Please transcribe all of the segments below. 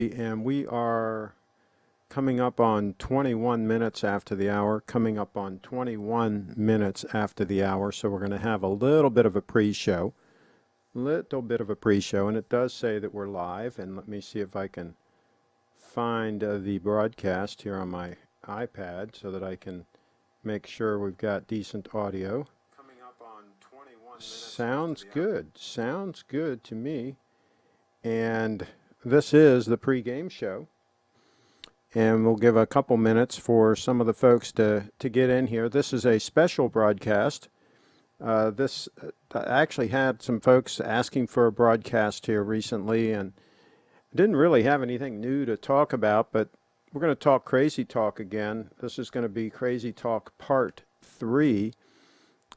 And we are coming up on 21 minutes after the hour, coming up on 21 minutes after the hour. So we're going to have a little bit of a pre-show, and it does say that we're live. And let me see if I can find the broadcast here on my iPad so that I can make sure we've got decent audio. Coming up on 21 minutes. Sounds good to me. And this is the pregame show, and we'll give a couple minutes for some of the folks to get in here. This is a special broadcast. I actually had some folks asking for a broadcast here recently, and didn't really have anything new to talk about, but we're going to talk Crazy Talk again. This is going to be Crazy Talk Part 3.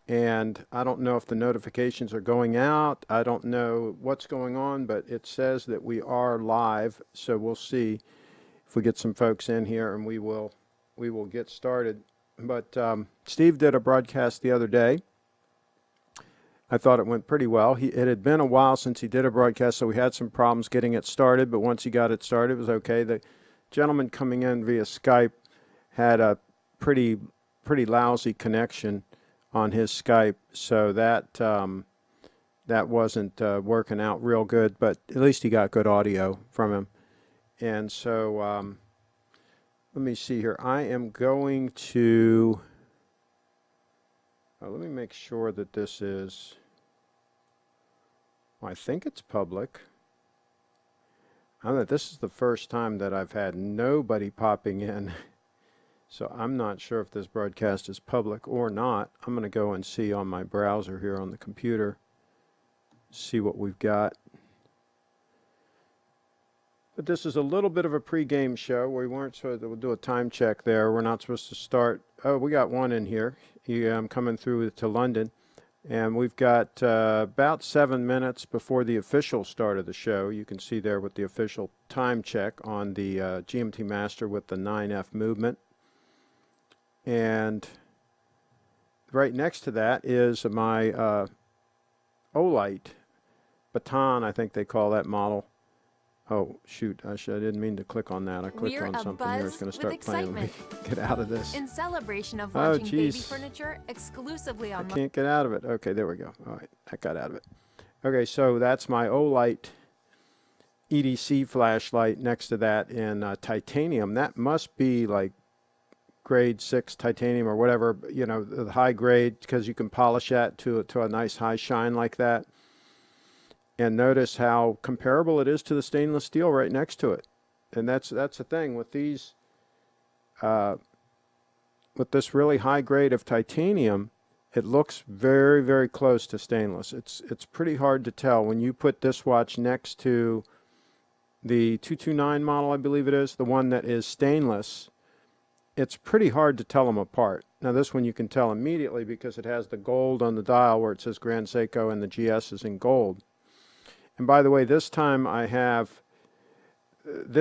And I don't know if the notifications are going out. I don't know what's going on, but it says that we are live. So we'll see if we get some folks in here, and we will get started. But Steve did a broadcast the other day. I thought it went pretty well. It had been a while since he did a broadcast, so we had some problems getting it started. But once he got it started, it was okay. The gentleman coming in via Skype had a pretty lousy connection on his Skype, so that wasn't working out real good, but at least he got good audio from him. And so let me see here. I am going to let me make sure that this is, well, I think it's public. This is the first time that I've had nobody popping in. So I'm not sure if this broadcast is public or not. I'm going to go and see on my browser here on the computer, see what we've got. But this is a little bit of a pregame show. We weren't supposed to do a time check there. We're not supposed to start. Oh, we got one in here. I'm coming through to London. And we've got about 7 minutes before the official start of the show. You can see there with the official time check on the GMT Master with the 9F movement. And right next to that is my Olight baton, I think they call that model. Oh, shoot, I didn't mean to click on that. I clicked on something here. It's going to start playing. Let me get out of this. In celebration of launching baby furniture exclusively on... I can't get out of it. Okay, there we go. All right, I got out of it. Okay, so that's my Olight EDC flashlight next to that in titanium. That must be like grade 6 titanium or whatever, the high grade, because you can polish that to a nice high shine like that. And notice how comparable it is to the stainless steel right next to it. And that's the thing with these, with this really high grade of titanium, it looks very, very close to stainless. It's pretty hard to tell when you put this watch next to the 229 model, I believe it is, the one that is stainless. It's pretty hard to tell them apart. Now this one you can tell immediately because it has the gold on the dial where it says Grand Seiko and the GS is in gold. And by the way, this time I have what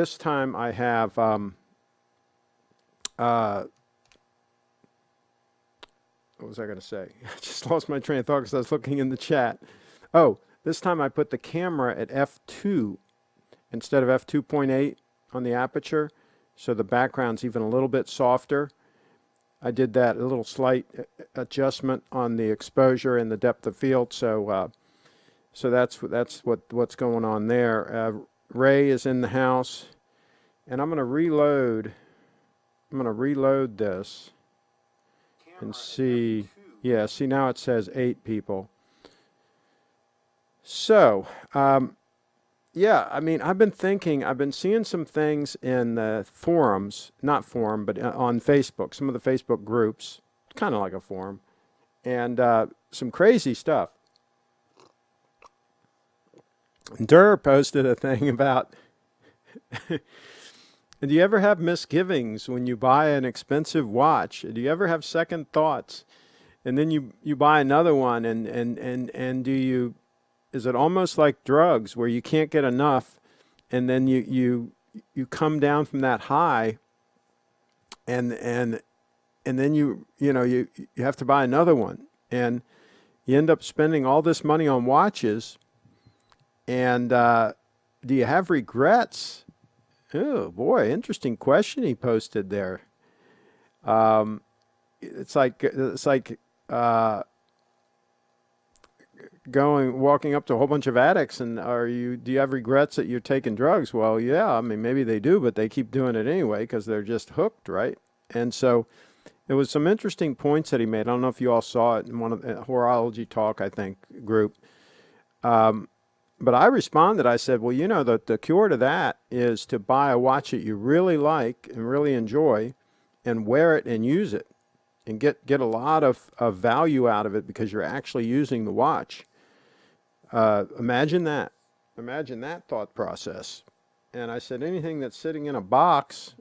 was I going to say? I just lost my train of thought because I was looking in the chat. Oh, this time I put the camera at f2 instead of f2.8 on the aperture. So the background's even a little bit softer. I did that, a little slight adjustment on the exposure and the depth of field. So that's what's going on there. Ray is in the house, and I'm going to reload. This and see. Yeah, see now it says 8 people. So. Yeah, I mean, I've been seeing some things in the forums, not forum, but on Facebook, some of the Facebook groups, kind of like a forum, and some crazy stuff. Durr posted a thing about, do you ever have misgivings when you buy an expensive watch? Do you ever have second thoughts? And then you buy another one, and do you... Is it almost like drugs where you can't get enough, and then you come down from that high, and then you have to buy another one, and you end up spending all this money on watches, and do you have regrets Oh boy, interesting question he posted there. It's like walking up to a whole bunch of addicts and do you have regrets that you're taking drugs? Well, yeah, I mean, maybe they do, but they keep doing it anyway because they're just hooked, right? And so there was some interesting points that he made. I don't know if you all saw it in one of the Horology Talk, I think, group. But I responded, I said, well, the cure to that is to buy a watch that you really like and really enjoy and wear it and use it and get a lot of value out of it because you're actually using the watch. Imagine that. Imagine that thought process. And I said, anything that's sitting in a box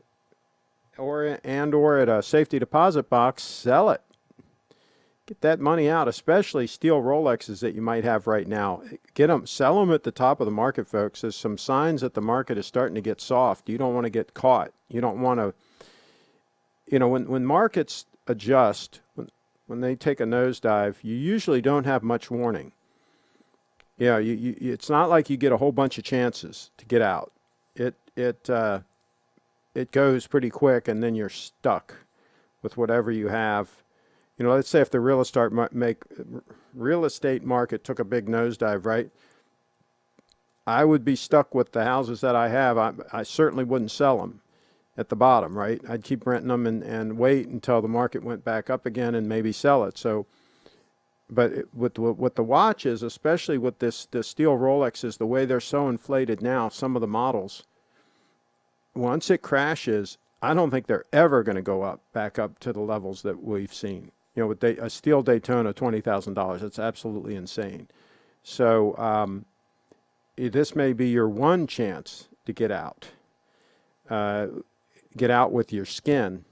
or at a safety deposit box, sell it. Get that money out, especially steel Rolexes that you might have right now. Sell them at the top of the market, folks. There's some signs that the market is starting to get soft. You don't want to get caught. You don't want to, when markets adjust, when they take a nosedive, you usually don't have much warning. It's not like you get a whole bunch of chances to get out. It goes pretty quick, and then you're stuck with whatever you have. Let's say if the real estate market took a big nosedive, right? I would be stuck with the houses that I have. I certainly wouldn't sell them at the bottom, right? I'd keep renting them and wait until the market went back up again and maybe sell it. So, but with the watches, especially with the steel Rolexes, the way they're so inflated now, some of the models, once it crashes, I don't think they're ever going to go back up to the levels that we've seen. With a steel Daytona, $20,000, that's absolutely insane. So this may be your one chance to get out. Get out with your skin.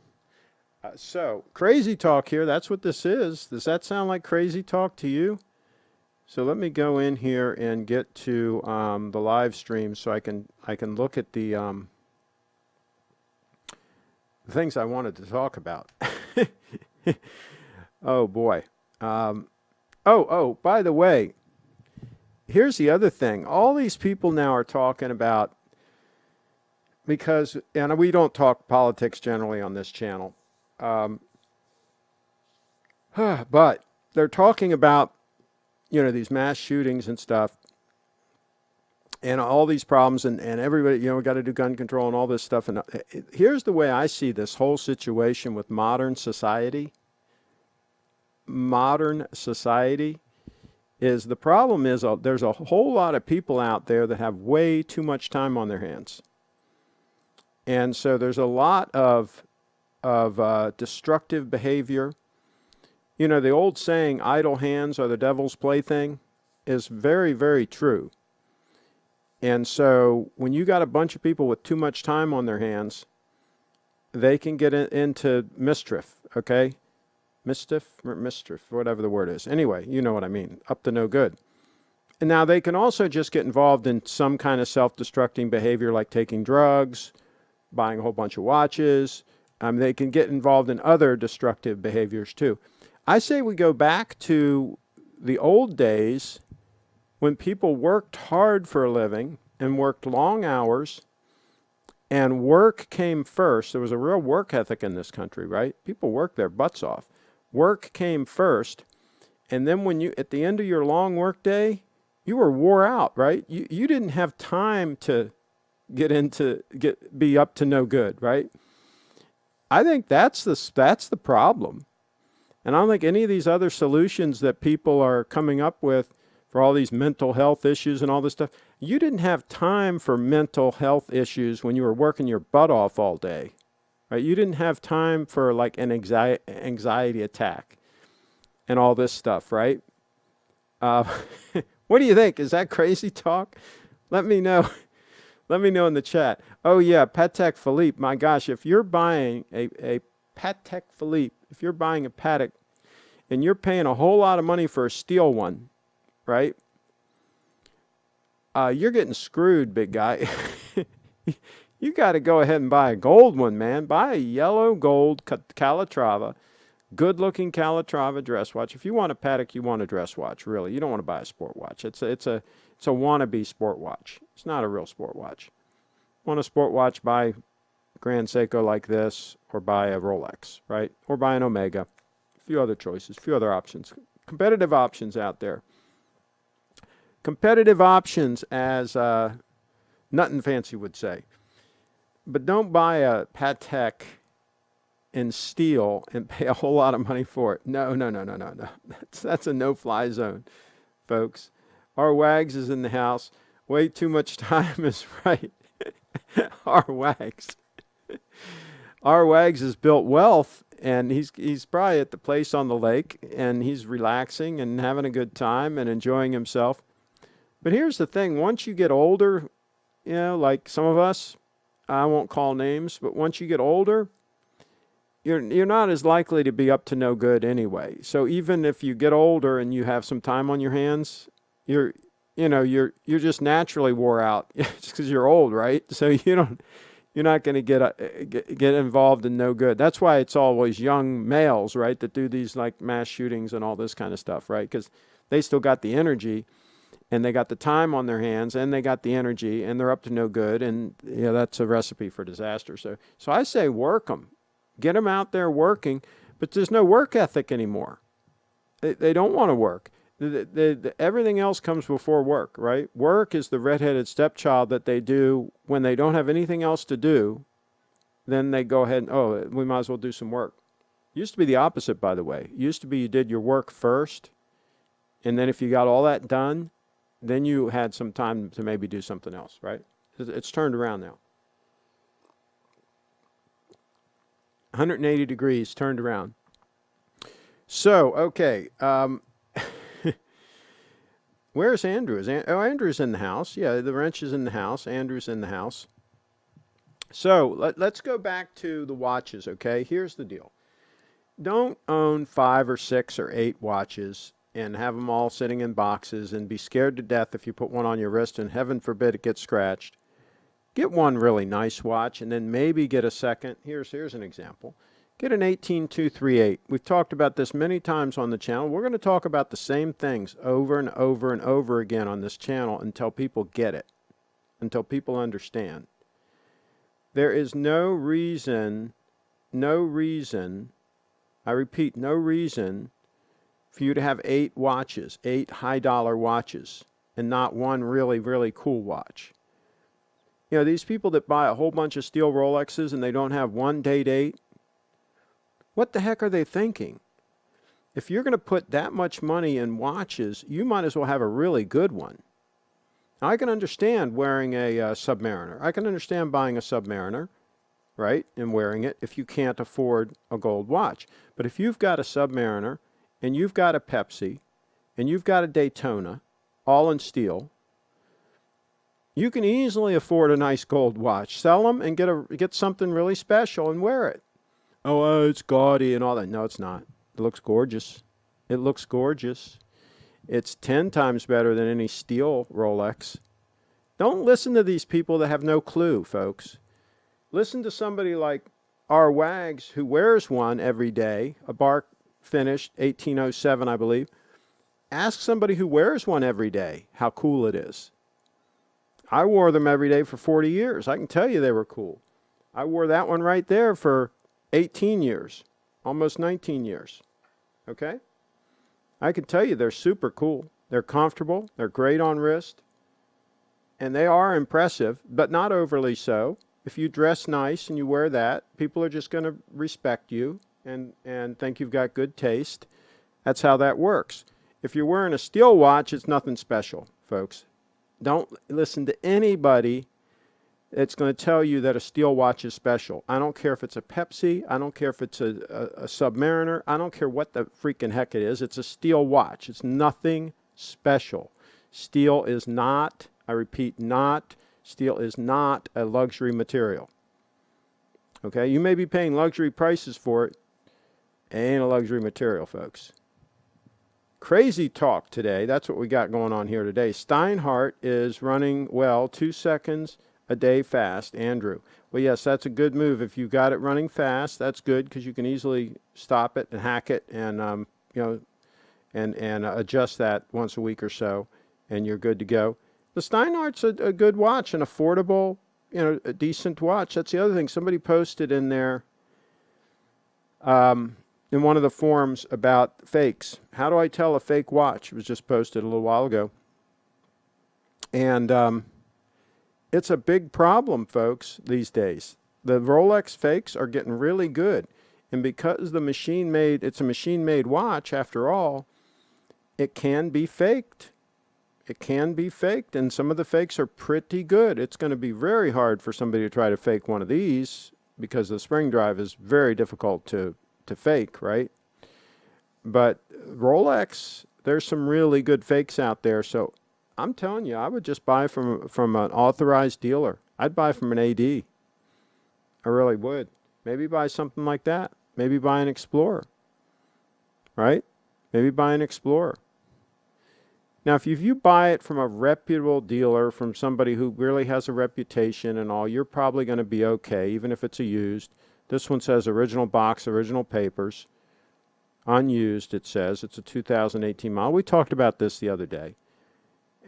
So crazy talk here. That's what this is. Does that sound like crazy talk to you? So let me go in here and get to the live stream so I can look at the things I wanted to talk about. Oh boy. By the way, here's the other thing. All these people now are talking about, and we don't talk politics generally on this channel, but they're talking about, these mass shootings and stuff and all these problems and everybody, we got to do gun control and all this stuff. And here's the way I see this whole situation with modern society. Modern society is the problem is there's a whole lot of people out there that have way too much time on their hands. And so there's a lot of destructive behavior. The old saying, idle hands are the devil's plaything, is very, very true. And so when you got a bunch of people with too much time on their hands, they can get into mischief, okay? Mischief, whatever the word is. Anyway, you know what I mean, up to no good. And now they can also just get involved in some kind of self-destructing behavior like taking drugs, buying a whole bunch of watches. They can get involved in other destructive behaviors too. I say we go back to the old days when people worked hard for a living and worked long hours, and work came first. There was a real work ethic in this country, right? People worked their butts off. Work came first, and then at the end of your long work day, you were wore out, right? You didn't have time to be up to no good, right? I think that's the problem. And I don't think any of these other solutions that people are coming up with for all these mental health issues and all this stuff, you didn't have time for mental health issues when you were working your butt off all day, right? You didn't have time for like an anxiety attack and all this stuff, right? What do you think? Is that crazy talk? Let me know. Let me know in the chat. Oh yeah, Patek Philippe. My gosh, if you're buying a Patek Philippe, if you're buying a Patek and you're paying a whole lot of money for a steel one, right? You're getting screwed, big guy. You got to go ahead and buy a gold one, man. Buy a yellow gold Calatrava, good-looking Calatrava dress watch. If you want a Patek, you want a dress watch. Really, you don't want to buy a sport watch. It's a wannabe sport watch. It's not a real sport watch. Want a sport watch, buy Grand Seiko like this, or buy a Rolex, right? Or buy an Omega. A few other choices, a few other options. Competitive options out there. Competitive options, as Nothing Fancy would say. But don't buy a Patek in steel and pay a whole lot of money for it. No. That's a no-fly zone, folks. Our Wags is in the house. Way too much time is right. Our Wags. Our Wags has built wealth, and he's probably at the place on the lake, and he's relaxing and having a good time and enjoying himself. But here's the thing. Once you get older, like some of us, I won't call names, but once you get older, you're not as likely to be up to no good anyway. So even if you get older and you have some time on your hands, you're just naturally wore out just because you're old, right? So you're not going to get involved in no good. That's why it's always young males, right, that do these like mass shootings and all this kind of stuff, right? Because they still got the energy, and they got the time on their hands, and they got the energy, and they're up to no good, and that's a recipe for disaster. So I say work them. Get them out there working, but there's no work ethic anymore. They don't want to work. Everything else comes before work, right? Work is the redheaded stepchild that they do when they don't have anything else to do. Then they go ahead and, we might as well do some work. Used to be the opposite, by the way. Used to be you did your work first, and then if you got all that done, then you had some time to maybe do something else, right? It's turned around now. 180 degrees, turned around. So, okay. Where's Andrew? Andrew's in the house. Yeah, the wrench is in the house. Andrew's in the house. So, let's go back to the watches, okay? Here's the deal. Don't own 5 or 6 or 8 watches and have them all sitting in boxes and be scared to death if you put one on your wrist and heaven forbid it gets scratched. Get one really nice watch and then maybe get a second. Here's an example. Get an 18238. We've talked about this many times on the channel. We're going to talk about the same things over and over and over again on this channel until people get it, until people understand. There is no reason, I repeat, no reason for you to have 8 watches, 8 high-dollar watches, and not one really, really cool watch. These people that buy a whole bunch of steel Rolexes and they don't have one date 8, what the heck are they thinking? If you're going to put that much money in watches, you might as well have a really good one. Now, I can understand wearing a Submariner. I can understand buying a Submariner, right, and wearing it if you can't afford a gold watch. But if you've got a Submariner, and you've got a Pepsi, and you've got a Daytona, all in steel, you can easily afford a nice gold watch. Sell them and get something really special and wear it. Oh, it's gaudy and all that. No, it's not. It looks gorgeous. It looks gorgeous. It's 10 times better than any steel Rolex. Don't listen to these people that have no clue, folks. Listen to somebody like our Wags who wears one every day, a Bark finished 1807, I believe. Ask somebody who wears one every day how cool it is. I wore them every day for 40 years. I can tell you they were cool. I wore that one right there for 18 years, almost 19 years. Okay? I can tell you they're super cool. They're comfortable. They're great on wrist. And they are impressive, but not overly so. If you dress nice and you wear that, people are just going to respect you and think you've got good taste. That's how that works. If you're wearing a steel watch, it's nothing special, folks. Don't listen to anybody that's going to tell you that a steel watch is special. I don't care if it's a Pepsi. I don't care if it's a Submariner. I don't care what the freaking heck it is. It's a steel watch. It's nothing special. Steel is not, I repeat, steel is not a luxury material. Okay? You may be paying luxury prices for it. It ain't a luxury material, folks. Crazy talk today. That's what we got going on here today. Steinhardt is running, 2 seconds a day fast. Andrew. Well, yes, that's a good move. If you got it running fast, that's good because you can easily stop it and hack it and, and adjust that once a week or so, and you're good to go. The Steinhardt's a good watch, an affordable a decent watch. That's the other thing. Somebody posted in there, in one of the forums about fakes. How do I tell a fake watch? It was just posted a little while ago. And it's a big problem, folks, these days. The Rolex fakes are getting really good. And because it's a machine-made watch, after all, it can be faked. It can be faked, and some of the fakes are pretty good. It's going to be very hard for somebody to try to fake one of these because the spring drive is very difficult to fake, right? But Rolex, there's some really good fakes out there. So I'm telling you, I would just buy from an authorized dealer. I'd buy from an AD. I really would. Maybe buy something like that. Maybe buy an Explorer, right? Maybe buy an Explorer. Now, if you buy it from a reputable dealer, from somebody who really has a reputation and all, you're probably going to be okay, even if it's a used. This one says original box, original papers, unused, it says. It's a 2018 model. We talked about this the other day.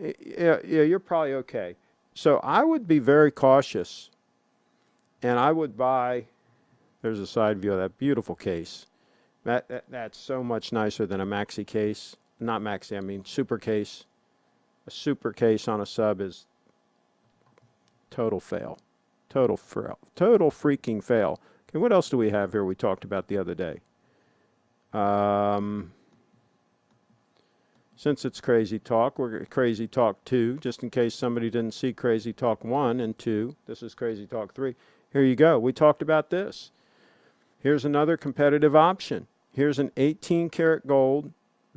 Yeah, you're probably okay. So I would be very cautious, and I would buy, there's a side view of that beautiful case. That's so much nicer than a maxi case. Not maxi, I mean super case. A super case on a sub is total fail. Total freaking fail. Okay, what else do we have here we talked about the other day? Since it's Crazy Talk, we're Crazy Talk 2, just in case somebody didn't see Crazy Talk 1 and 2. This is Crazy Talk 3. Here you go. We talked about this. Here's another competitive option. Here's an 18 karat gold,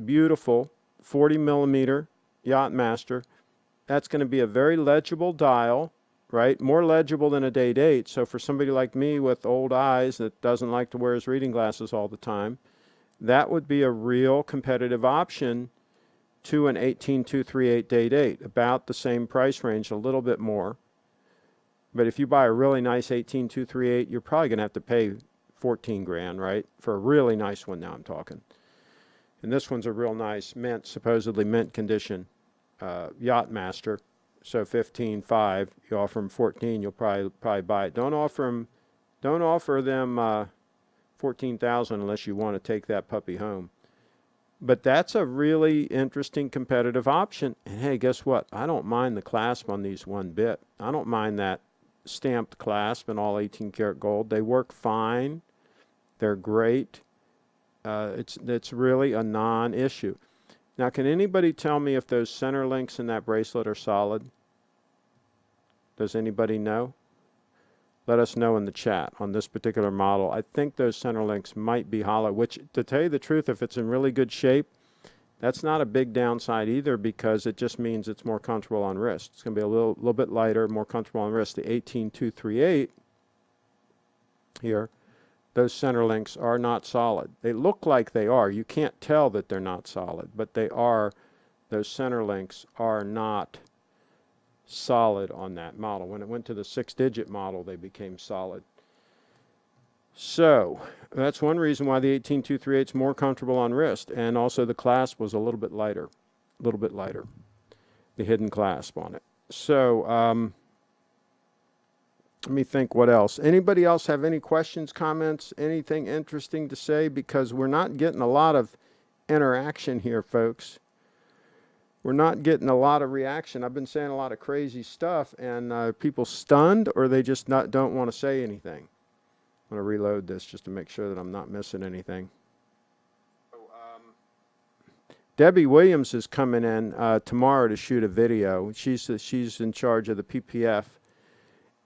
beautiful, 40 millimeter Yachtmaster. That's going to be a very legible dial, right? More legible than a Date. So for somebody like me with old eyes that doesn't like to wear his reading glasses all the time, that would be a real competitive option to an 18238 Date, about the same price range, a little bit more. But if you buy a really nice 18238, you're probably going to have to pay 14 grand, right? For a really nice one now I'm talking. And this one's a real nice supposedly mint condition Yachtmaster. So 15.5, you offer them 14, you'll probably buy it. Don't offer them 14,000 unless you want to take that puppy home. But that's a really interesting competitive option. And hey, guess what? I don't mind the clasp on these one bit. I don't mind that stamped clasp in all 18 karat gold. They work fine. They're great. It's really a non-issue. Now, can anybody tell me if those center links in that bracelet are solid? Does anybody know? Let us know in the chat on this particular model. I think those center links might be hollow, which, to tell you the truth, if it's in really good shape, that's not a big downside either, because it just means it's more comfortable on wrist. It's going to be a little bit lighter, more comfortable on wrist. The 18238 here, those center links are not solid. They look like they are. You can't tell that they're not solid, but they are. Those center links are not solid on that model. When it went to the 6-digit model, they became solid. So that's one reason why the 18238 is more comfortable on wrist, and also the clasp was a little bit lighter, the hidden clasp on it. So let me think what else. Anybody else have any questions, comments, anything interesting to say? Because we're not getting a lot of interaction here, folks. We're not getting a lot of reaction. I've been saying a lot of crazy stuff, and people stunned, or they just don't want to say anything. I'm going to reload this just to make sure that I'm not missing anything. Debbie Williams is coming in tomorrow to shoot a video. She's in charge of the PPF,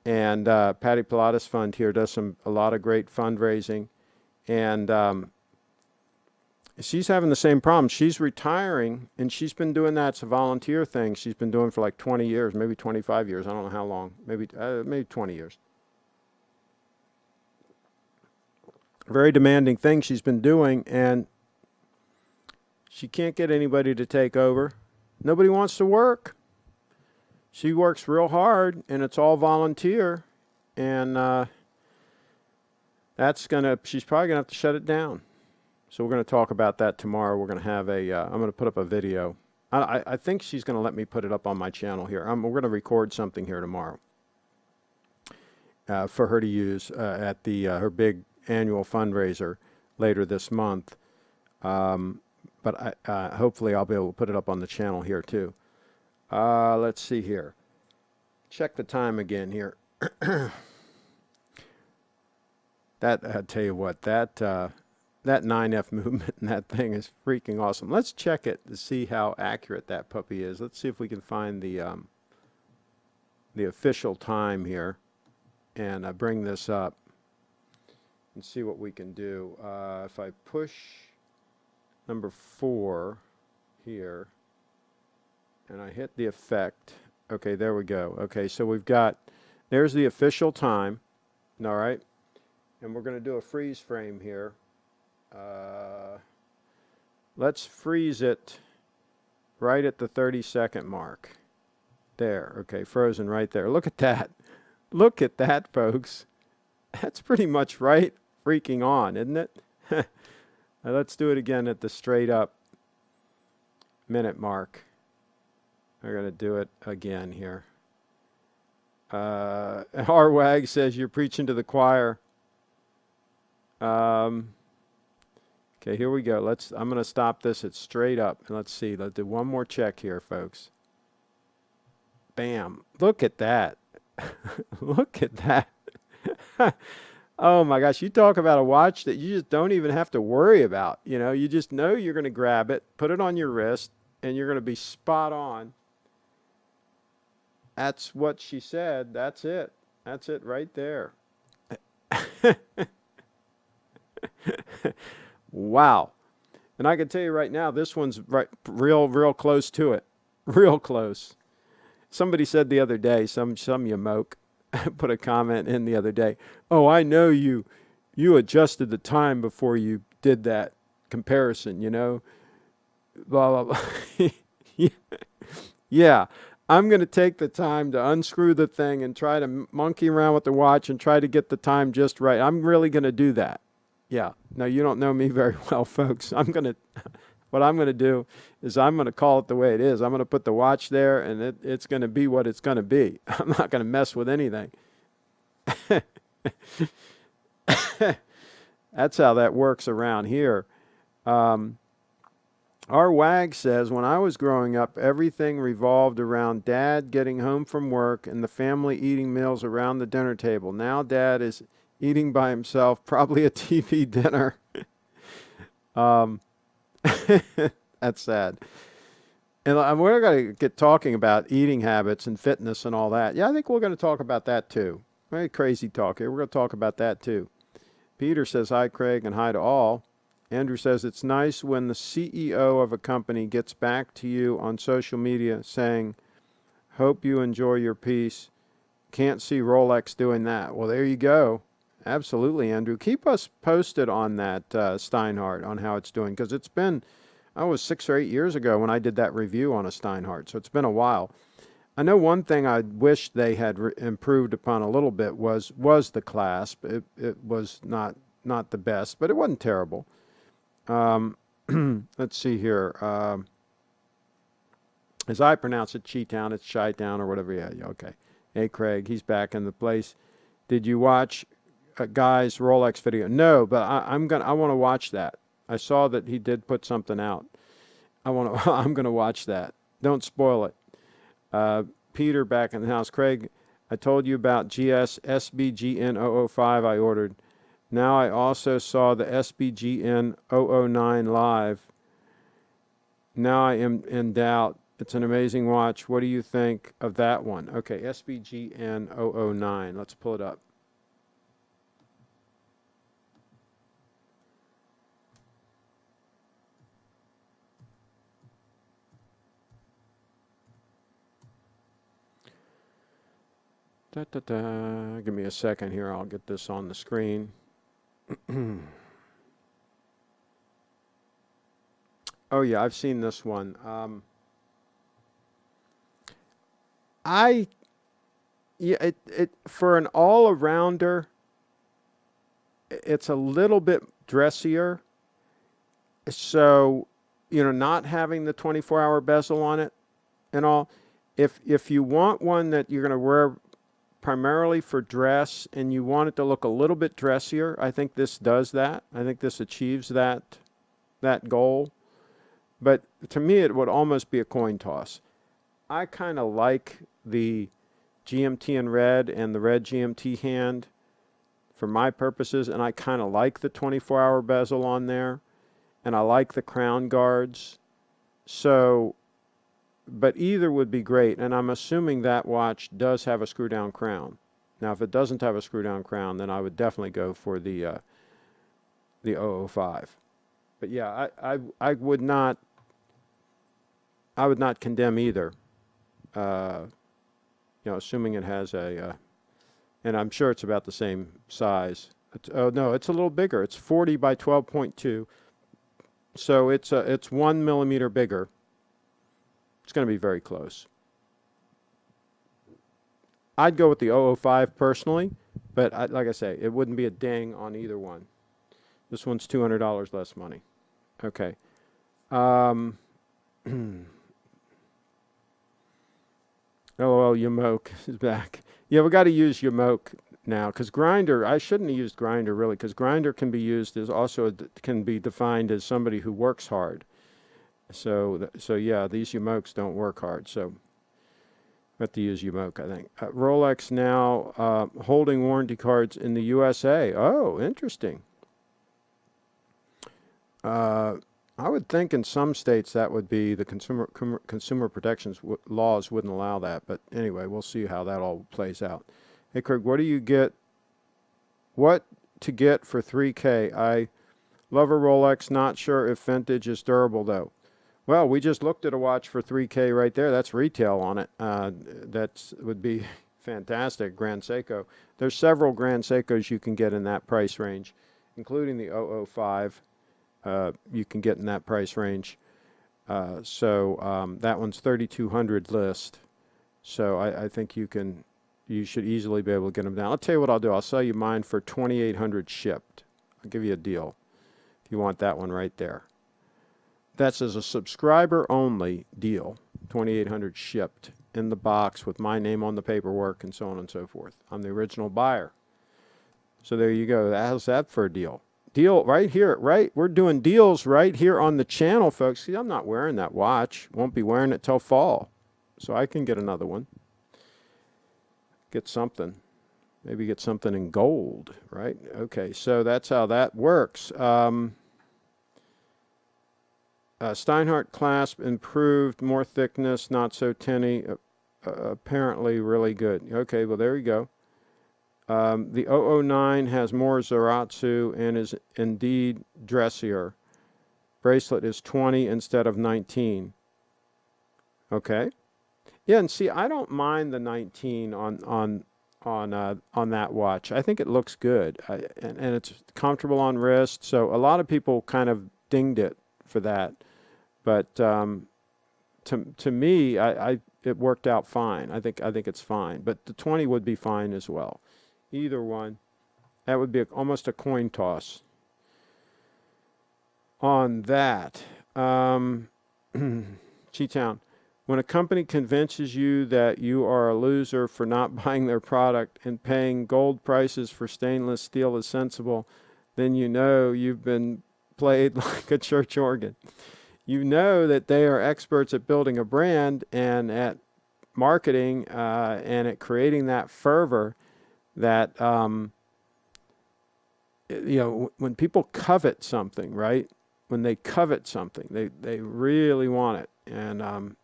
and Patty Pilates Fund here does a lot of great fundraising, and she's having the same problem. She's retiring, and she's been doing that. It's a volunteer thing she's been doing for like 20 years, maybe 25 years. I don't know how long. Maybe 20 years. Very demanding thing she's been doing, and she can't get anybody to take over. Nobody wants to work. She works real hard, and it's all volunteer, and she's probably going to have to shut it down. So we're going to talk about that tomorrow. We're going to have I'm going to put up a video. I think she's going to let me put it up on my channel here. We're going to record something here tomorrow. for her to use at the her big annual fundraiser later this month. But hopefully I'll be able to put it up on the channel here too. Let's see here. Check the time again here. That, I tell you what, that 9F movement in that thing is freaking awesome. Let's check it to see how accurate that puppy is. Let's see if we can find the official time here, and bring this up and see what we can do. If I push number 4 here, and I hit the effect. Okay, there we go. Okay, so we've got, there's the official time, all right? And we're going to do a freeze frame here. Let's freeze it right at the 30-second mark. There, okay, frozen right there. Look at that. Look at that, folks. That's pretty much right freaking on, isn't it? Let's do it again at the straight up minute mark. I'm going to do it again here. Harwag says you're preaching to the choir. Okay, here we go. I'm going to stop this at straight up. And let's see. Let's do one more check here, folks. Bam. Look at that. Look at that. Oh my gosh. You talk about a watch that you just don't even have to worry about. You know, you just know you're going to grab it, put it on your wrist, and you're going to be spot on. That's what she said. That's it. That's it right there. Wow. And I can tell you right now, this one's real close to it. Real close. Somebody said the other day, some yamoke put a comment in the other day. Oh, I know you adjusted the time before you did that comparison, you know. Blah, blah, blah. Yeah. I'm going to take the time to unscrew the thing and try to monkey around with the watch and try to get the time just right. I'm really going to do that. Yeah. No, you don't know me very well, folks. What I'm going to do is I'm going to call it the way it is. I'm going to put the watch there, and it's going to be what it's going to be. I'm not going to mess with anything. That's how that works around here. Our WAG says, when I was growing up, everything revolved around Dad getting home from work and the family eating meals around the dinner table. Now Dad is eating by himself, probably a TV dinner. That's sad. And we're going to get talking about eating habits and fitness and all that. Yeah, I think we're going to talk about that too. Very crazy talk here. We're going to talk about that too. Peter says, hi, Craig, and hi to all. Andrew says, it's nice when the CEO of a company gets back to you on social media saying, hope you enjoy your piece. Can't see Rolex doing that. Well, there you go. Absolutely, Andrew. Keep us posted on that, Steinhardt, on how it's doing, because it's been, 6 or 8 years ago when I did that review on a Steinhardt, so it's been a while. I know one thing I wish they had improved upon a little bit was the clasp. It was not the best, but it wasn't terrible. Let's see here. As I pronounce it, Chi-Town, it's Chi-Town or whatever. Yeah, okay. Hey, Craig, he's back in the place. Did you watch a guy's Rolex video? No, but I want to watch that. I saw that he did put something out. I'm going to watch that. Don't spoil it. Peter back in the house. Craig, I told you about GS SBGN005 I ordered. Now I also saw the SBGN 009 live. Now I am in doubt. It's an amazing watch. What do you think of that one? Okay, SBGN 009. Let's pull it up. Give me a second here. I'll get this on the screen. Oh yeah, I've seen this one. For an all-arounder, it's a little bit dressier. So, not having the 24-hour bezel on it and all. If you want one that you're going to wear primarily for dress and you want it to look a little bit dressier, I think this does that. I think this achieves that goal. But to me, it would almost be a coin toss. I kind of like the GMT in red and the red GMT hand for my purposes, and I kind of like the 24-hour bezel on there, and I like the crown guards. So, but either would be great, and I'm assuming that watch does have a screw-down crown. Now, if it doesn't have a screw-down crown, then I would definitely go for the 005. But yeah, I would not condemn either. Assuming it has and I'm sure it's about the same size. Oh no, it's a little bigger. It's 40 by 12.2. So it's 1 millimeter bigger. It's going to be very close. I'd go with the 005 personally, but like I say, it wouldn't be a ding on either one. This one's $200 less money. Okay. LOL, Yamoke is back. Yeah, we got to use Yamoke now because Grinder, I shouldn't have used Grinder really because Grinder can be used as also can be defined as somebody who works hard. So yeah, these Yamokes don't work hard. So we have to use Yamoke, I think. Rolex now holding warranty cards in the USA. Oh, interesting. I would think in some states that would be the consumer protections laws wouldn't allow that. But anyway, we'll see how that all plays out. Hey, Craig, what to get for $3K? I love a Rolex. Not sure if vintage is durable, though. Well, we just looked at a watch for $3K right there. That's retail on it. That would be fantastic, Grand Seiko. There's several Grand Seikos you can get in that price range, including the 005. You can get in that price range. So that one's 3,200 list. So I think you should easily be able to get them down. I'll tell you what I'll do. I'll sell you mine for 2,800 shipped. I'll give you a deal if you want that one right there. That's as a subscriber only deal. 2,800 shipped in the box with my name on the paperwork and so on and so forth. I'm the original buyer. So there you go. How's that for a deal? Deal right here, right? We're doing deals right here on the channel, folks. See, I'm not wearing that watch. Won't be wearing it till fall. So I can get another one. Get something. Maybe get something in gold, right? Okay, so that's how that works. Steinhardt clasp improved, more thickness, not so tinny. Apparently really good. Okay, well, there you go. The 009 has more Zaratsu and is indeed dressier. Bracelet is 20 instead of 19. Okay. Yeah, and see, I don't mind the 19 on that watch. I think it looks good, and it's comfortable on wrist. So a lot of people kind of dinged it for that, but to me, it worked out fine. I think it's fine, but the 20 would be fine as well. Either one, that would be almost a coin toss on that. Cheetown, when a company convinces you that you are a loser for not buying their product and paying gold prices for stainless steel is sensible, then you know you've been played like a church organ. You know that they are experts at building a brand and at marketing and at creating that fervor that, when people covet something, right? When they covet something, they really want it. And,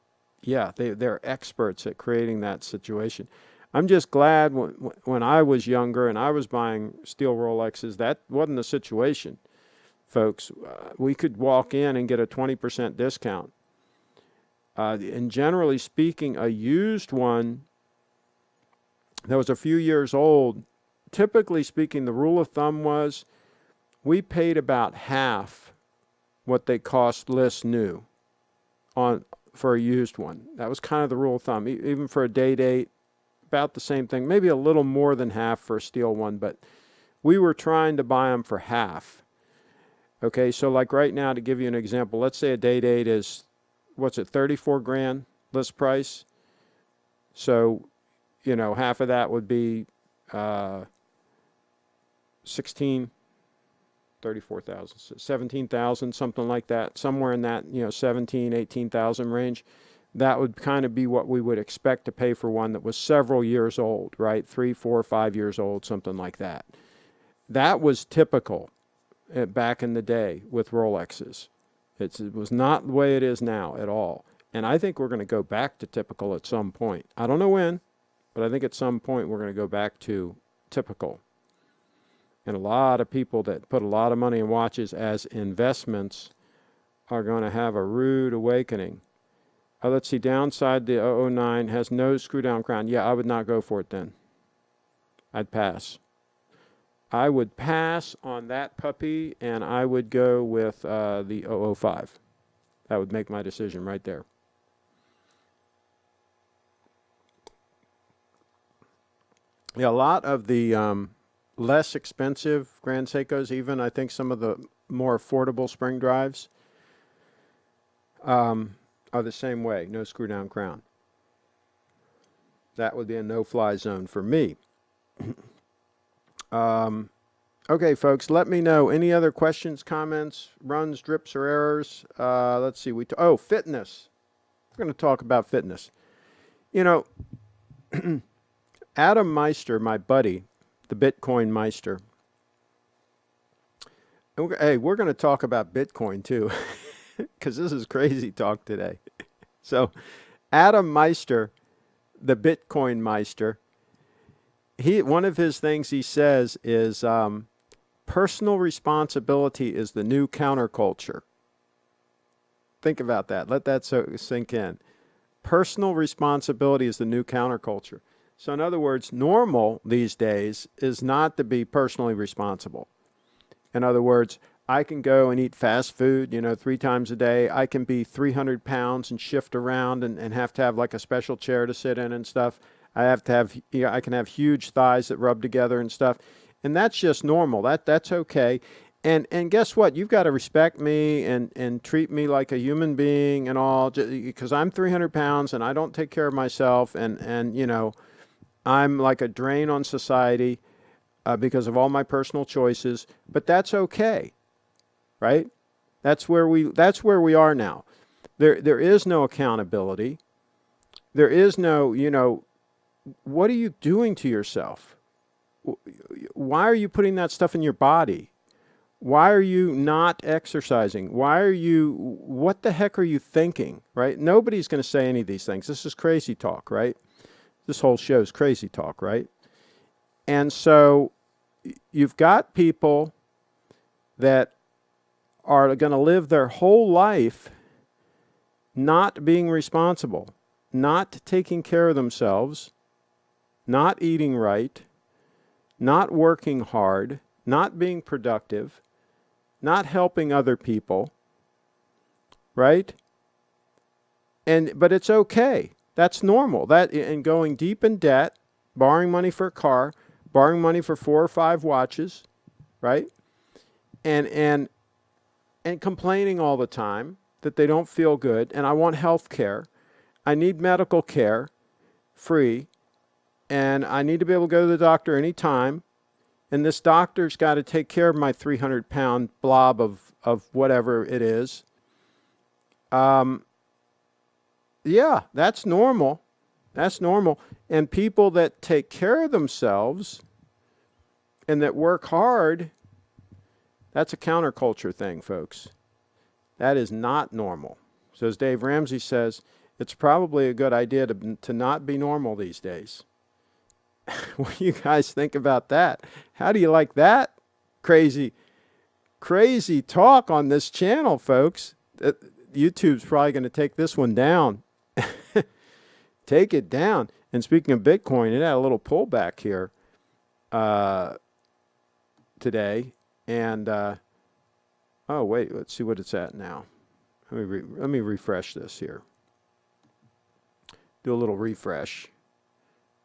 they're experts at creating that situation. I'm just glad when I was younger and I was buying steel Rolexes, that wasn't the situation, folks. We could walk in and get a 20% discount. And generally speaking, a used one that was a few years old, typically speaking, the rule of thumb was we paid about half what they cost list new for a used one. That was kind of the rule of thumb. Even for a day date, about the same thing. Maybe a little more than half for a steel one, but we were trying to buy them for half. Okay, so like right now, to give you an example, let's say a day date is, 34 grand list price. So half of that would be 16, 34,000, 17,000, something like that, somewhere in that, 17, 18,000 range. That would kind of be what we would expect to pay for one that was several years old, right? 3, 4, 5 years old, something like that. That was typical back in the day with Rolexes. It was not the way it is now at all. And I think we're going to go back to typical at some point. I don't know when, but I think at some point we're going to go back to typical. And a lot of people that put a lot of money in watches as investments are going to have a rude awakening. Let's see, downside, the 009 has no screw-down crown. Yeah, I would not go for it then. I'd pass. I would pass on that puppy, and I would go with the 005. That would make my decision right there. Yeah, a lot of the less expensive Grand Seikos, even I think some of the more affordable spring drives, are the same way, no screw-down crown. That would be a no-fly zone for me. Okay, folks, let me know. Any other questions, comments, runs, drips, or errors? Let's see. Fitness. We're going to talk about fitness. Adam Meister, my buddy, the Bitcoin Meister. Hey, we're going to talk about Bitcoin too, because this is crazy talk today. So, Adam Meister, the Bitcoin Meister, one of his things he says is personal responsibility is the new counterculture. Think about that. Let that sink in. Personal responsibility is the new counterculture. So in other words, normal these days is not to be personally responsible. In other words, I can go and eat fast food, 3 times a day. I can be 300 pounds and shift around and have to have like a special chair to sit in and stuff. I can have huge thighs that rub together and stuff. And that's just normal. That's okay. And guess what? You've got to respect me and treat me like a human being and all, because I'm 300 pounds and I don't take care of myself and I'm like a drain on society because of all my personal choices, but that's okay. Right? That's where we are now. There is no accountability. There is no, what are you doing to yourself? Why are you putting that stuff in your body? Why are you not exercising? What the heck are you thinking, right? Nobody's going to say any of these things. This is crazy talk, right? This whole show is crazy talk, right? And so you've got people that are going to live their whole life not being responsible, not taking care of themselves, not eating right, not working hard, not being productive, not helping other people, right? But it's okay. That's normal. And going deep in debt, borrowing money for a car, borrowing money for 4 or 5 watches, right? And complaining all the time that they don't feel good, and I want health care. I need medical care, free, and I need to be able to go to the doctor anytime, and this doctor's got to take care of my 300-pound blob of whatever it is. Yeah, that's normal. That's normal. And people that take care of themselves and that work hard, that's a counterculture thing, folks. That is not normal. So as Dave Ramsey says, it's probably a good idea to not be normal these days. What do you guys think about that? How do you like that? Crazy talk on this channel, folks. YouTube's probably going to take this one down. Take it down. And speaking of Bitcoin, it had a little pullback here today. And, oh, wait, let's see what it's at now. Let me refresh this here. Do a little refresh.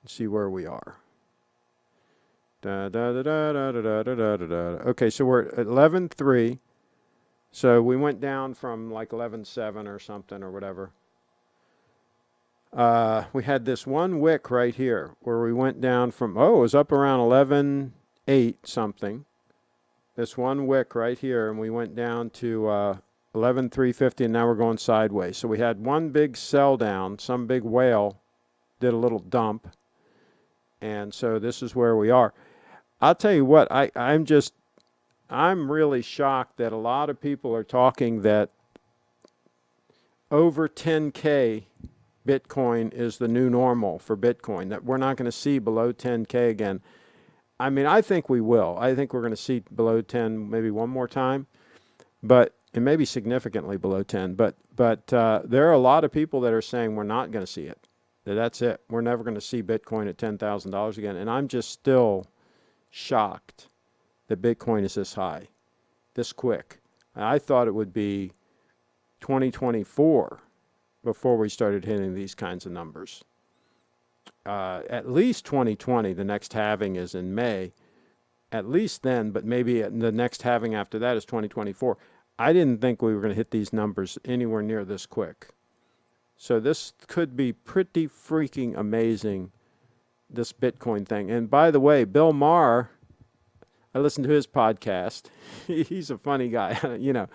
See where we are. Okay, so we're at 11.3. So we went down from like 11.7 or something or whatever. We had this one wick right here where we went down from, it was up around 11.8 something. This one wick right here, and we went down to 11,350, and now we're going sideways. So we had one big sell down, some big whale did a little dump, and so this is where we are. I'll tell you what, I'm really shocked that a lot of people are talking that over 10K Bitcoin is the new normal for Bitcoin, that we're not going to see below 10K again. I mean, I think we will. I think we're going to see below 10 maybe one more time, but and maybe significantly below 10. But there are a lot of people that are saying we're not going to see it. That's it. We're never going to see Bitcoin at $10,000 again. And I'm just still shocked that Bitcoin is this high, this quick. I thought it would be 2024 before we started hitting these kinds of numbers. At least 2020, the next halving is in May. At least then, but maybe the next halving after that is 2024. I didn't think we were going to hit these numbers anywhere near this quick. So this could be pretty freaking amazing, this Bitcoin thing. And by the way, Bill Maher, I listened to his podcast. He's a funny guy, you know.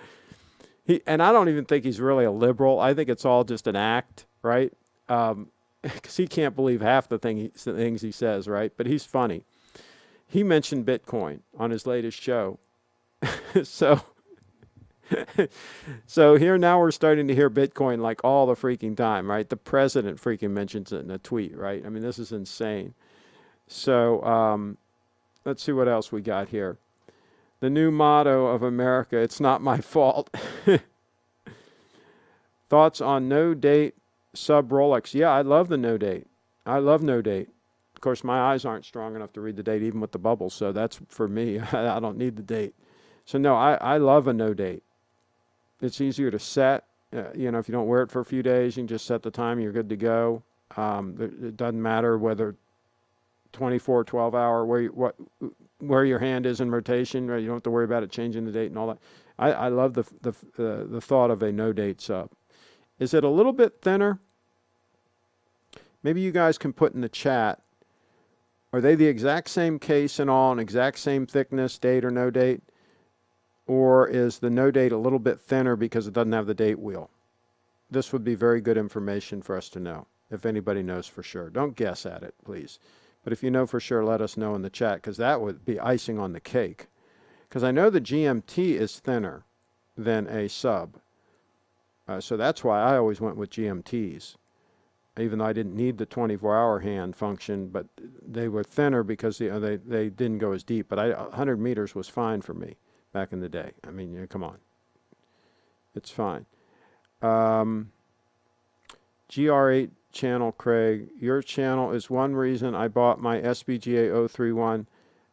And I don't even think he's really a liberal. I think it's all just an act, right? Because he can't believe half the things he says, right? But he's funny. He mentioned Bitcoin on his latest show. So here now we're starting to hear Bitcoin like all the freaking time, right? The president freaking mentions it in a tweet, right? I mean, this is insane. So let's see what else we got here. The new motto of America, it's not my fault. Thoughts on no date sub Rolex? Yeah, I love the no date. I love no date. Of course, my eyes aren't strong enough to read the date even with the bubbles, so that's for me. I don't need the date. So no, I love a no date. It's easier to set. You know, if you don't wear it for a few days, you can just set the time, you're good to go. It doesn't matter whether 24, 12 hour, where your hand is in rotation, right? You don't have to worry about it changing the date and all that. I love the thought of a no date sub. Is it a little bit thinner? Maybe you guys can put in the chat. Are they the exact same case and all, and exact same thickness, date or no date? Or is the no date a little bit thinner because it doesn't have the date wheel? This would be very good information for us to know, if anybody knows for sure. Don't guess at it, please. But if you know for sure, let us know in the chat, because that would be icing on the cake. Because I know the GMT is thinner than a sub. So that's why I always went with GMTs, even though I didn't need the 24-hour hand function, but they were thinner because they didn't go as deep. But 100 meters was fine for me back in the day. I mean, you know, come on. It's fine. GR8 channel, Craig. Your channel is one reason I bought my SBGA231.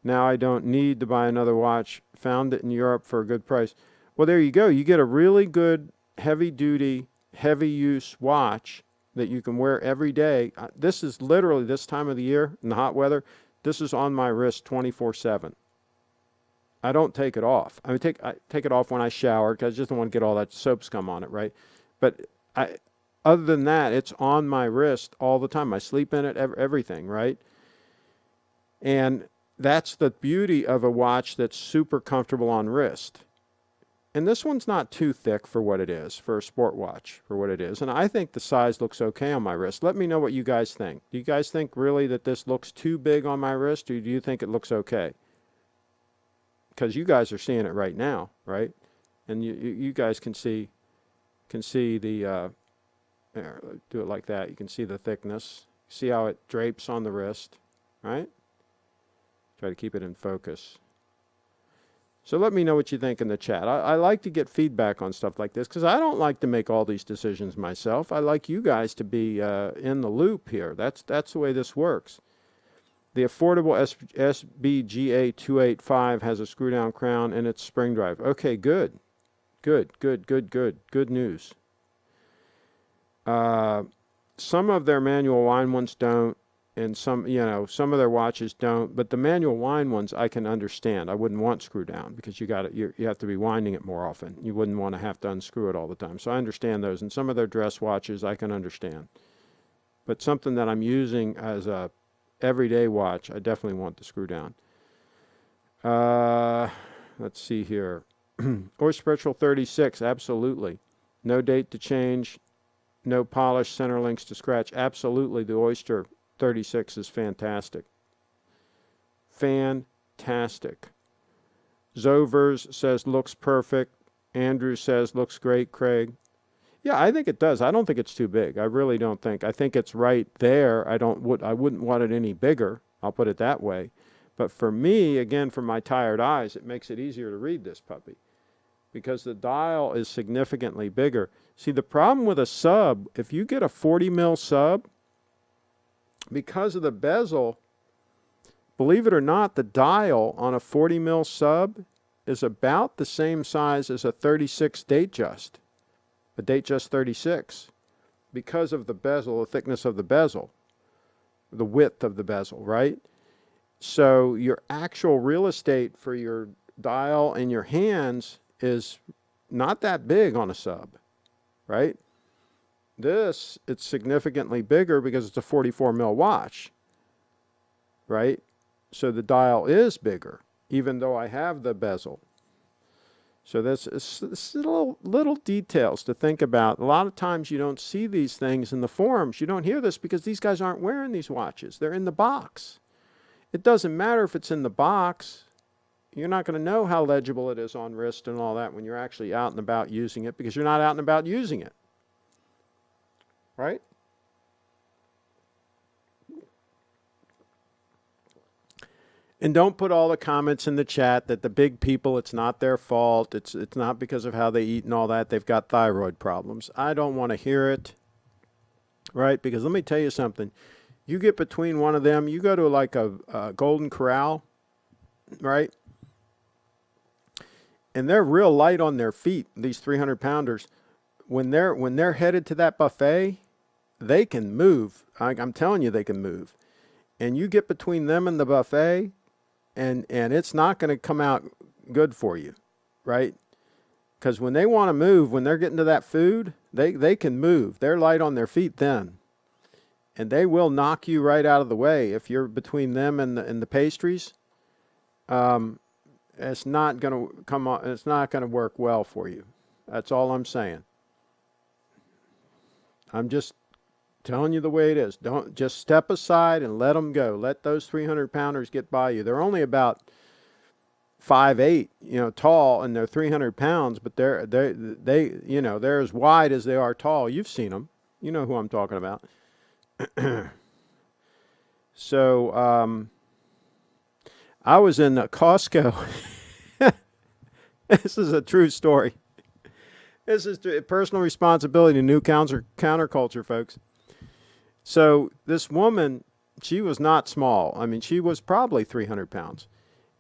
Now I don't need to buy another watch. Found it in Europe for a good price. Well, there you go. You get a really good heavy-duty, heavy-use watch that you can wear every day. This is literally this time of the year in the hot weather. This is on my wrist 24/7. I don't take it off. I mean, I take it off when I shower because I just don't want to get all that soap scum on it, right? But other than that, it's on my wrist all the time. I sleep in it, everything, right? And that's the beauty of a watch that's super comfortable on wrist. And this one's not too thick for what it is, for a sport watch, for what it is. And I think the size looks okay on my wrist. Let me know what you guys think. Do you guys think really that this looks too big on my wrist, or do you think it looks okay? Because you guys are seeing it right now, right? And you guys can see the, do it like that. You can see the thickness. See how it drapes on the wrist, right? Try to keep it in focus. So let me know what you think in the chat. I like to get feedback on stuff like this because I don't like to make all these decisions myself. I like you guys to be in the loop here. That's the way this works. The affordable SBGA285 has a screw-down crown and it's spring drive. Okay, good. Good news. Some of their manual wind ones don't, and some of their watches don't, but the manual wind ones I can understand. I wouldn't want screw down because you have to be winding it more often. You wouldn't want to have to unscrew it all the time. So I understand those. And some of their dress watches I can understand. But something that I'm using as a everyday watch, I definitely want the screw down. Let's see here. Oyster Petrol 36, absolutely. No date to change, no polish, center links to scratch. Absolutely, the Oyster 36 is fantastic. Fantastic. Zovers says looks perfect. Andrew says looks great, Craig. Yeah, I think it does. I don't think it's too big. I really don't think. I think it's right there. I wouldn't want it any bigger. I'll put it that way. But for me, again, for my tired eyes, it makes it easier to read this puppy because the dial is significantly bigger. See, the problem with a sub, if you get a 40 mil sub, because of the bezel, believe it or not, the dial on a 40 mil sub is about the same size as a 36 DATEJUST, a DATEJUST 36, because of the bezel, the thickness of the bezel, the width of the bezel, right? So your actual real estate for your dial in your hands is not that big on a sub, right? This, it's significantly bigger because it's a 44 mil watch, right? So the dial is bigger, even though I have the bezel. So this is little details to think about. A lot of times you don't see these things in the forums. You don't hear this because these guys aren't wearing these watches. They're in the box. It doesn't matter if it's in the box. You're not going to know how legible it is on wrist and all that when you're actually out and about using it because you're not out and about using it. Right? And don't put all the comments in the chat that the big people, it's not their fault. It's not because of how they eat and all that. They've got thyroid problems. I don't want to hear it. Right? Because let me tell you something. You get between one of them, you go to like a Golden Corral, right? And they're real light on their feet, these 300-pounders. When they're headed to that buffet, they can move. I'm telling you, they can move. And you get between them and the buffet, and it's not going to come out good for you, right? Because when they want to move, when they're getting to that food, they can move. They're light on their feet then. And they will knock you right out of the way if you're between them and the pastries. It's not going to come on. It's not going to work well for you. That's all I'm saying. I'm just telling you the way it is. Don't just step aside and let them go. Let those 300-pounders get by you. They're only about 5'8", tall, and they're 300 pounds, but they're as wide as they are tall. You've seen them. You know who I'm talking about. So I was in Costco. This is a true story. This is personal responsibility, new counterculture, folks. So this woman, she was not small. I mean, she was probably 300 pounds.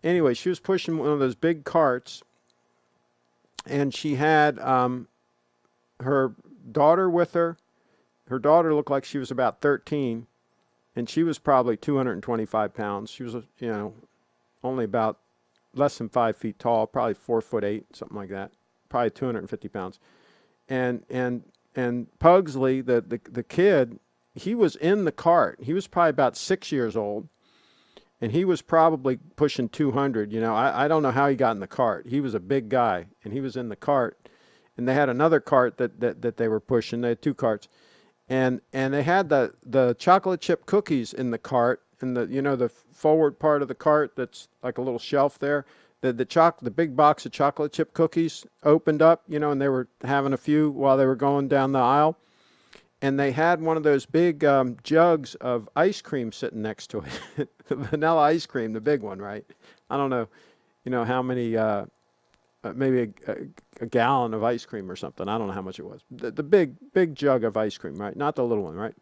Anyway, she was pushing one of those big carts, and she had her daughter with her. Her daughter looked like she was about 13, and she was probably 225 pounds. She was, only about less than 5 feet tall, probably 4'8", something like that, probably 250 pounds. And Pugsley, the kid, he was in the cart. He was probably about 6 years old, and he was probably pushing 200. I don't know how he got in the cart. He was a big guy, and he was in the cart. And they had another cart that they were pushing. They had two carts. And they had the chocolate chip cookies in the cart, and the forward part of the cart that's like a little shelf there. The big box of chocolate chip cookies opened up, and they were having a few while they were going down the aisle. And they had one of those big jugs of ice cream sitting next to it, the vanilla ice cream, the big one, right? I don't know, how many, maybe a gallon of ice cream or something. I don't know how much it was. The big jug of ice cream, right? Not the little one, right?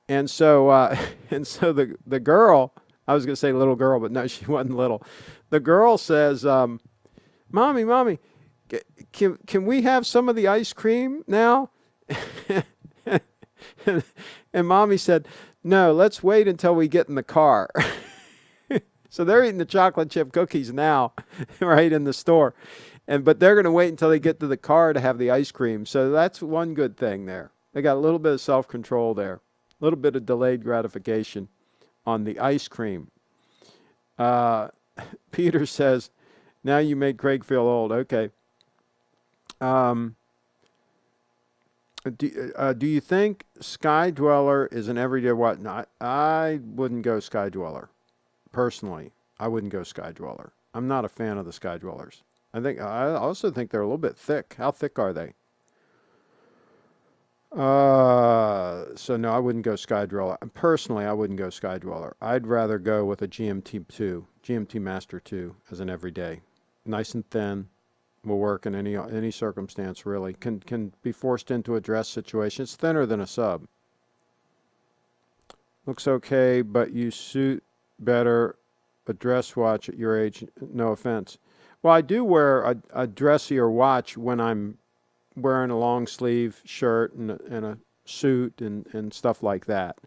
And so the girl, I was going to say little girl, but no, she wasn't little. The girl says, Mommy, can we have some of the ice cream now? And Mommy said, no, let's wait until we get in the car. So they're eating the chocolate chip cookies now, right, in the store. But they're going to wait until they get to the car to have the ice cream. So that's one good thing there. They got a little bit of self-control there. little bit of delayed gratification on the ice cream. Peter says, now you made Craig feel old. Okay. Do you think Sky Dweller is an everyday what? No, I wouldn't go Sky Dweller. Personally, I wouldn't go Sky Dweller. I'm not a fan of the Sky Dwellers. I also think they're a little bit thick. How thick are they? So no, I wouldn't go Sky Dweller. Personally, I wouldn't go Sky Dweller. I'd rather go with a GMT Master 2 as an everyday. Nice and thin. Will work in any circumstance, really. Can be forced into a dress situation. It's thinner than a sub. Looks okay, but you suit better a dress watch at your age. No offense. Well, I do wear a dressier watch when I'm wearing a long sleeve shirt and a suit and stuff like that.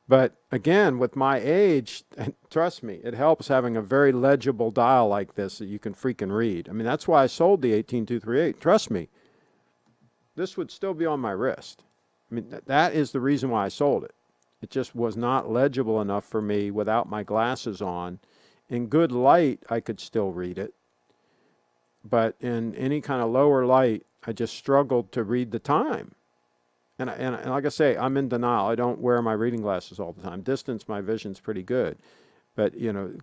But again, with my age, trust me, it helps having a very legible dial like this that you can freaking read. I mean, that's why I sold the 18238. Trust me, this would still be on my wrist. I mean, that is the reason why I sold it. It just was not legible enough for me without my glasses on. In good light, I could still read it. But in any kind of lower light, I just struggled to read the time. And like I say, I'm in denial. I don't wear my reading glasses all the time. Distance, my vision's pretty good. But,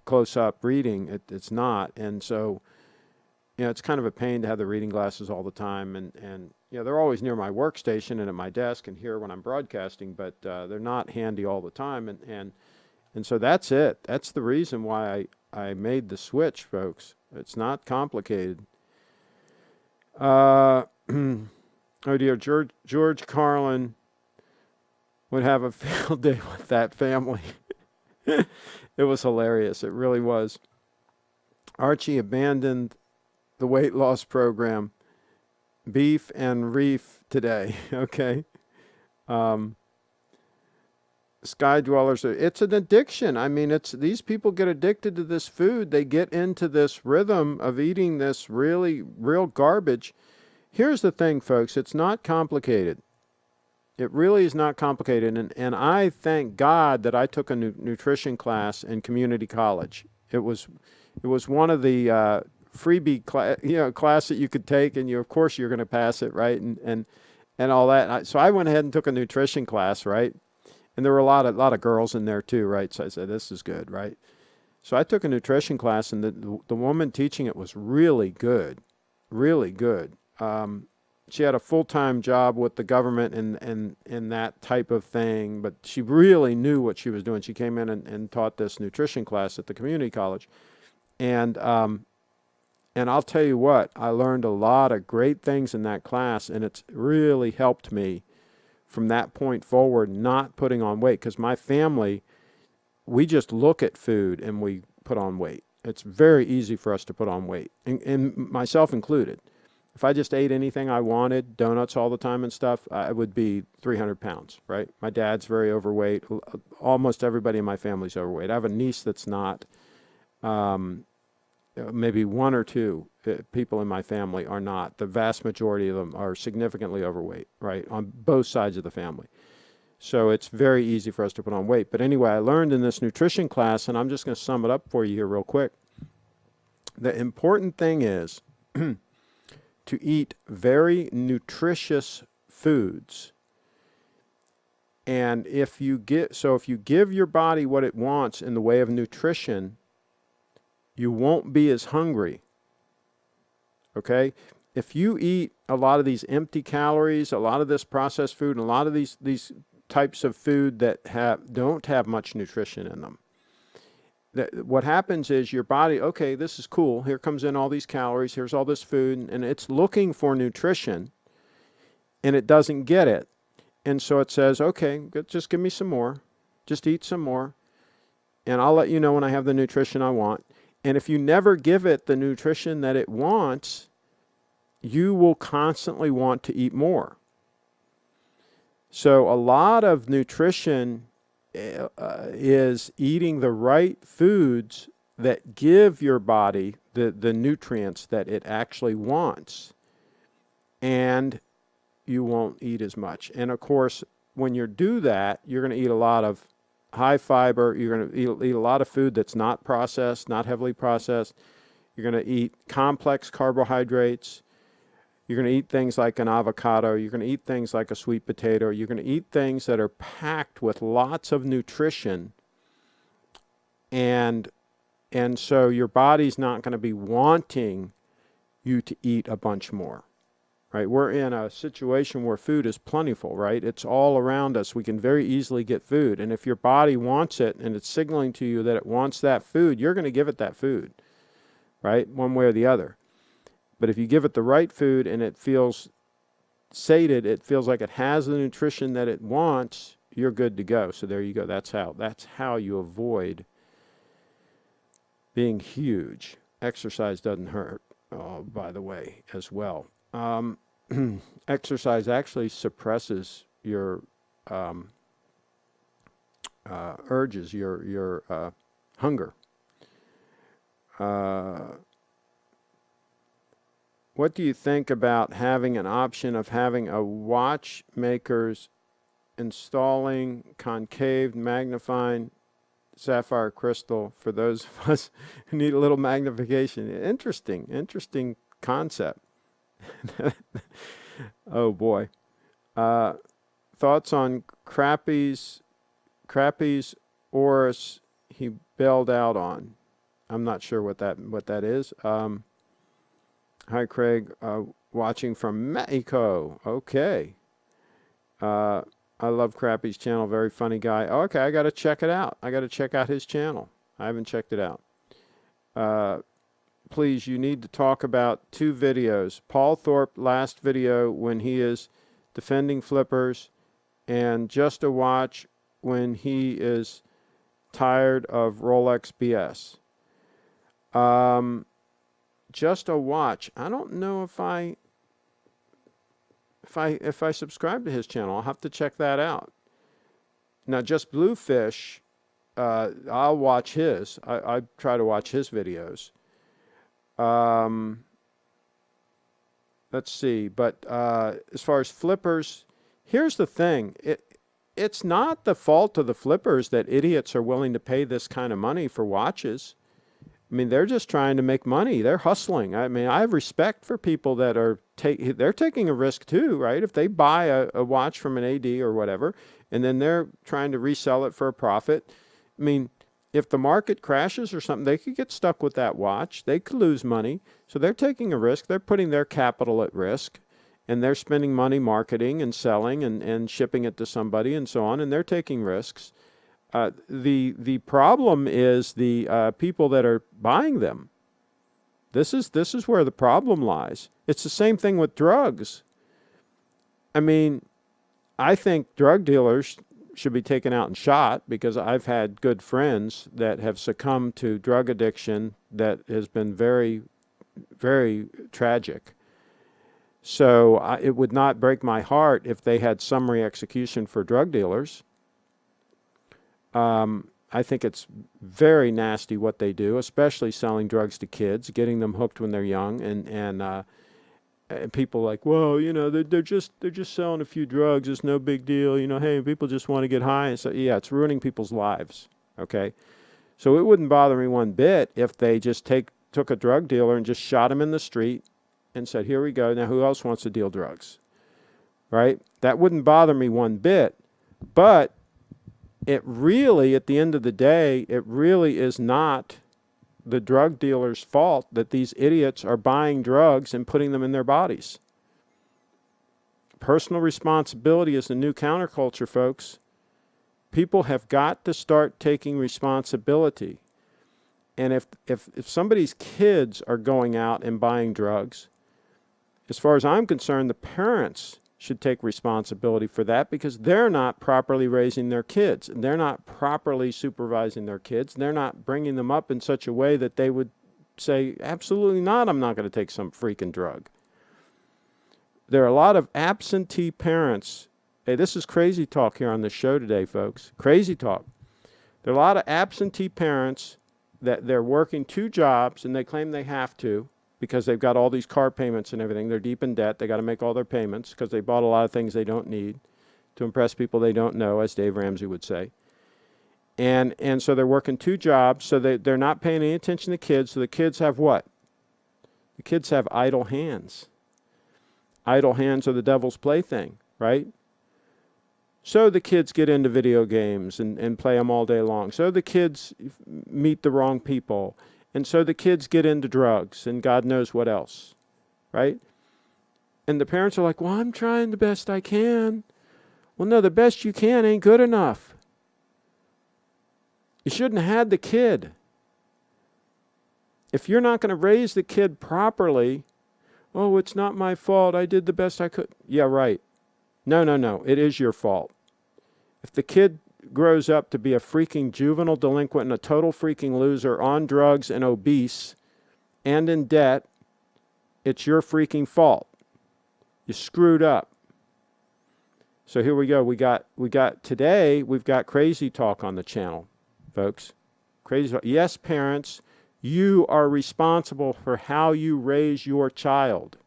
close-up reading, it's not. And so, it's kind of a pain to have the reading glasses all the time. And they're always near my workstation and at my desk and here when I'm broadcasting, but they're not handy all the time. And so that's it. That's the reason why I made the switch, folks. It's not complicated. Oh dear, George Carlin would have a field day with that family. It was hilarious. It really was. Archie abandoned the weight loss program. Beef and reef today. Okay. Sky Dwellers, it's an addiction. I mean, these people get addicted to this food. They get into this rhythm of eating this real garbage. Here's the thing, folks. It's not complicated. It really is not complicated. And I thank God that I took a nutrition class in community college. It was one of the freebie class that you could take, and of course you're going to pass it, right? And all that. So I went ahead and took a nutrition class, right? And there were a lot of girls in there too, right? So I said, this is good, right? So I took a nutrition class, and the woman teaching it was really good, really good. She had a full-time job with the government and that type of thing, but she really knew what she was doing. She came in and taught this nutrition class at the community college. And I'll tell you what, I learned a lot of great things in that class, and it's really helped me from that point forward not putting on weight, because my family, we just look at food and we put on weight. It's very easy for us to put on weight, and myself included. If I just ate anything I wanted, donuts all the time and stuff, I would be 300 pounds, right? My dad's very overweight. Almost everybody in my family's overweight. I have a niece that's not. Maybe one or two people in my family are not. The vast majority of them are significantly overweight, right, on both sides of the family. So it's very easy for us to put on weight. But anyway, I learned in this nutrition class, and I'm just going to sum it up for you here real quick. The important thing is to eat very nutritious foods. And if you give your body what it wants in the way of nutrition, you won't be as hungry. Okay? If you eat a lot of these empty calories, a lot of this processed food, and a lot of these types of food that don't have much nutrition in them, what happens is your body, okay, this is cool. Here comes in all these calories. Here's all this food. And it's looking for nutrition, and it doesn't get it. And so it says, okay, just give me some more. Just eat some more. And I'll let you know when I have the nutrition I want. And if you never give it the nutrition that it wants, you will constantly want to eat more. So a lot of nutrition is eating the right foods that give your body the nutrients that it actually wants, and you won't eat as much. And of course, when you do that, you're going to eat a lot of high fiber. You're going to eat a lot of food that's not processed, not heavily processed. You're going to eat complex carbohydrates. You're going to eat things like an avocado. You're going to eat things like a sweet potato. You're going to eat things that are packed with lots of nutrition. And so your body's not going to be wanting you to eat a bunch more, right? We're in a situation where food is plentiful, right? It's all around us. We can very easily get food. And if your body wants it and it's signaling to you that it wants that food, you're going to give it that food, right? One way or the other. But if you give it the right food and it feels sated, it feels like it has the nutrition that it wants, you're good to go. So there you go. That's how you avoid being huge. Exercise doesn't hurt, by the way, as well. Exercise actually suppresses your urges, your hunger. What do you think about having an option of having a watchmaker's installing concave magnifying sapphire crystal for those of us who need a little magnification? Interesting concept. Oh boy. Thoughts on Crappie's Oris he bailed out on. I'm not sure what that is. Hi Craig, watching from Mexico. Okay. I love Crappie's channel, very funny guy. Oh, okay, I got to check it out. I got to check out his channel. I haven't checked it out. Please, you need to talk about 2 videos. Paul Thorpe last video when he is defending flippers, and Just a Watch when he is tired of Rolex BS. Just a Watch. I don't know if I subscribe to his channel. I'll have to check that out. Now, Just Bluefish, I'll watch his. I try to watch his videos. Let's see. But as far as flippers, here's the thing. It's not the fault of the flippers that idiots are willing to pay this kind of money for watches. I mean, they're just trying to make money. They're hustling. I mean, I have respect for people that are they're taking a risk too, right? If they buy a watch from an AD or whatever, and then they're trying to resell it for a profit. I mean, if the market crashes or something, they could get stuck with that watch. They could lose money. So they're taking a risk. They're putting their capital at risk, and they're spending money marketing and selling and shipping it to somebody and so on, and they're taking risks. The problem is the people that are buying them. This is where the problem lies. It's the same thing with drugs. I mean, I think drug dealers should be taken out and shot, because I've had good friends that have succumbed to drug addiction that has been very, very tragic. So it would not break my heart if they had summary execution for drug dealers. I think it's very nasty what they do, especially selling drugs to kids, getting them hooked when they're young, and people like, well, you know, they're just selling a few drugs. It's no big deal. You know, hey, people just want to get high. And so, yeah, it's ruining people's lives. Okay, so it wouldn't bother me one bit if they just took a drug dealer and just shot him in the street and said, here we go. Now, who else wants to deal drugs? Right? That wouldn't bother me one bit, but it really, at the end of the day, it really is not the drug dealer's fault that these idiots are buying drugs and putting them in their bodies. Personal responsibility is the new counterculture, folks. People have got to start taking responsibility. And if somebody's kids are going out and buying drugs, as far as I'm concerned, the parents should take responsibility for that, because they're not properly raising their kids, and they're not properly supervising their kids. They're not bringing them up in such a way that they would say, absolutely not, I'm not going to take some freaking drug. There are a lot of absentee parents. Hey, this is crazy talk here on the show today, folks. Crazy talk. There are a lot of absentee parents that they're working 2 jobs, and they claim they have to, because they've got all these car payments and everything. They're deep in debt. They got to make all their payments because they bought a lot of things they don't need. to impress people they don't know, as Dave Ramsey would say. And so they're working 2 jobs, so they're not paying any attention to kids. So the kids have what? The kids have idle hands. Idle hands are the devil's plaything, right? So the kids get into video games and play them all day long. So the kids meet the wrong people. And so the kids get into drugs and God knows what else, right? And the parents are like, well, I'm trying the best I can. Well, no, the best you can ain't good enough. You shouldn't have had the kid. If you're not going to raise the kid properly, oh, it's not my fault. I did the best I could. Yeah, right. No. It is your fault. If the kid grows up to be a freaking juvenile delinquent and a total freaking loser on drugs and obese and in debt, it's your freaking fault. You screwed up. So here we go. We've got crazy talk on the channel, folks. Crazy talk. Yes, parents, you are responsible for how you raise your child.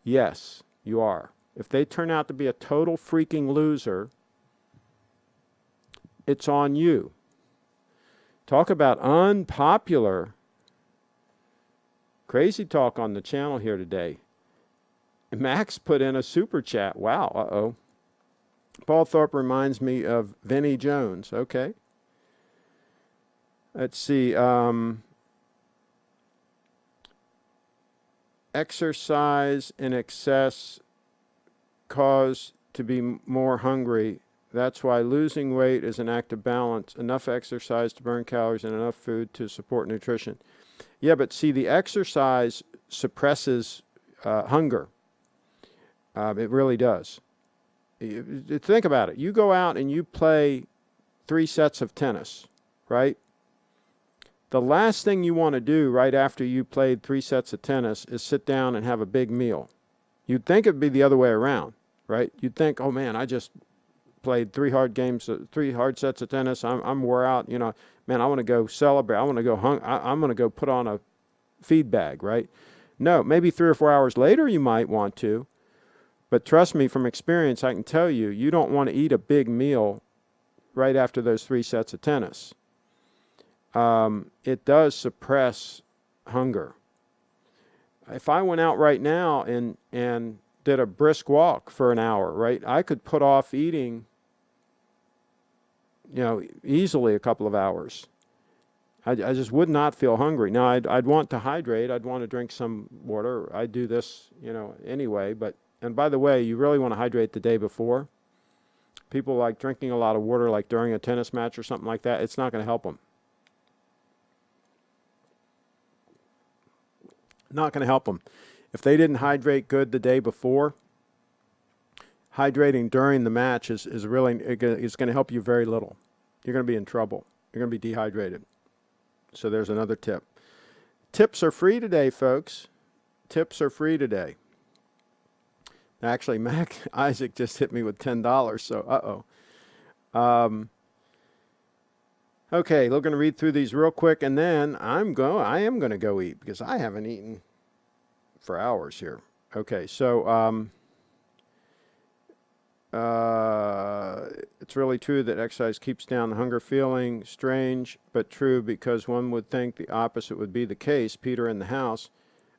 Yes, you are. If they turn out to be a total freaking loser, it's on you. Talk about unpopular. Crazy talk on the channel here today. Max put in a super chat. Wow, uh-oh. Paul Thorpe reminds me of Vinnie Jones. Okay. Let's see. Exercise in excess cause to be more hungry. That's why losing weight is an act of balance. Enough exercise to burn calories and enough food to support nutrition. Yeah, but see, the exercise suppresses hunger. It really does. Think about it. You go out and you play 3 sets of tennis, right? The last thing you want to do right after you played 3 sets of tennis is sit down and have a big meal. You'd think it'd be the other way around, right? You'd think, oh man, I just played 3 hard sets of tennis. I'm wore out. You know, man, I want to go celebrate. I want to go I'm going to go put on a feed bag, right? No, maybe 3 or 4 hours later you might want to. But trust me, from experience, I can tell you, you don't want to eat a big meal right after those 3 sets of tennis. It does suppress hunger. If I went out right now and did a brisk walk for an hour, right, I could put off eating, easily a couple of hours. I just would not feel hungry. Now, I'd want to hydrate. I'd want to drink some water. I do this, anyway, and by the way, you really want to hydrate the day before. People like drinking a lot of water, like during a tennis match or something like that. It's not going to help them. Not going to help them. If they didn't hydrate good the day before, hydrating during the match is really going to help you very little. You're going to be in trouble. You're going to be dehydrated. So there's another tip. Tips are free today, folks. Tips are free today. Actually, Mac Isaac just hit me with $10, so okay, we're going to read through these real quick, and then I am going to go eat because I haven't eaten for hours here. Okay, so it's really true that exercise keeps down the hunger feeling. Strange, but true, because one would think the opposite would be the case. Peter in the house.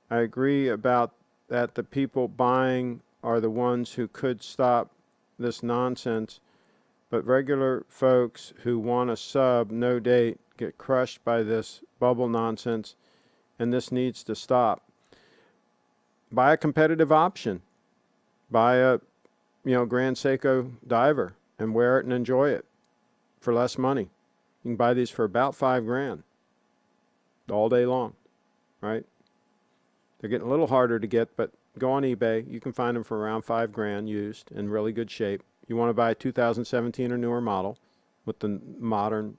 I agree about that. The people buying are the ones who could stop this nonsense, but regular folks who want a sub, no date, get crushed by this bubble nonsense, and this needs to stop. Buy a competitive option. Buy a, Grand Seiko diver and wear it and enjoy it for less money. You can buy these for about $5,000 all day long, right? They're getting a little harder to get, but go on eBay. You can find them for around $5,000 used in really good shape. You want to buy a 2017 or newer model with the modern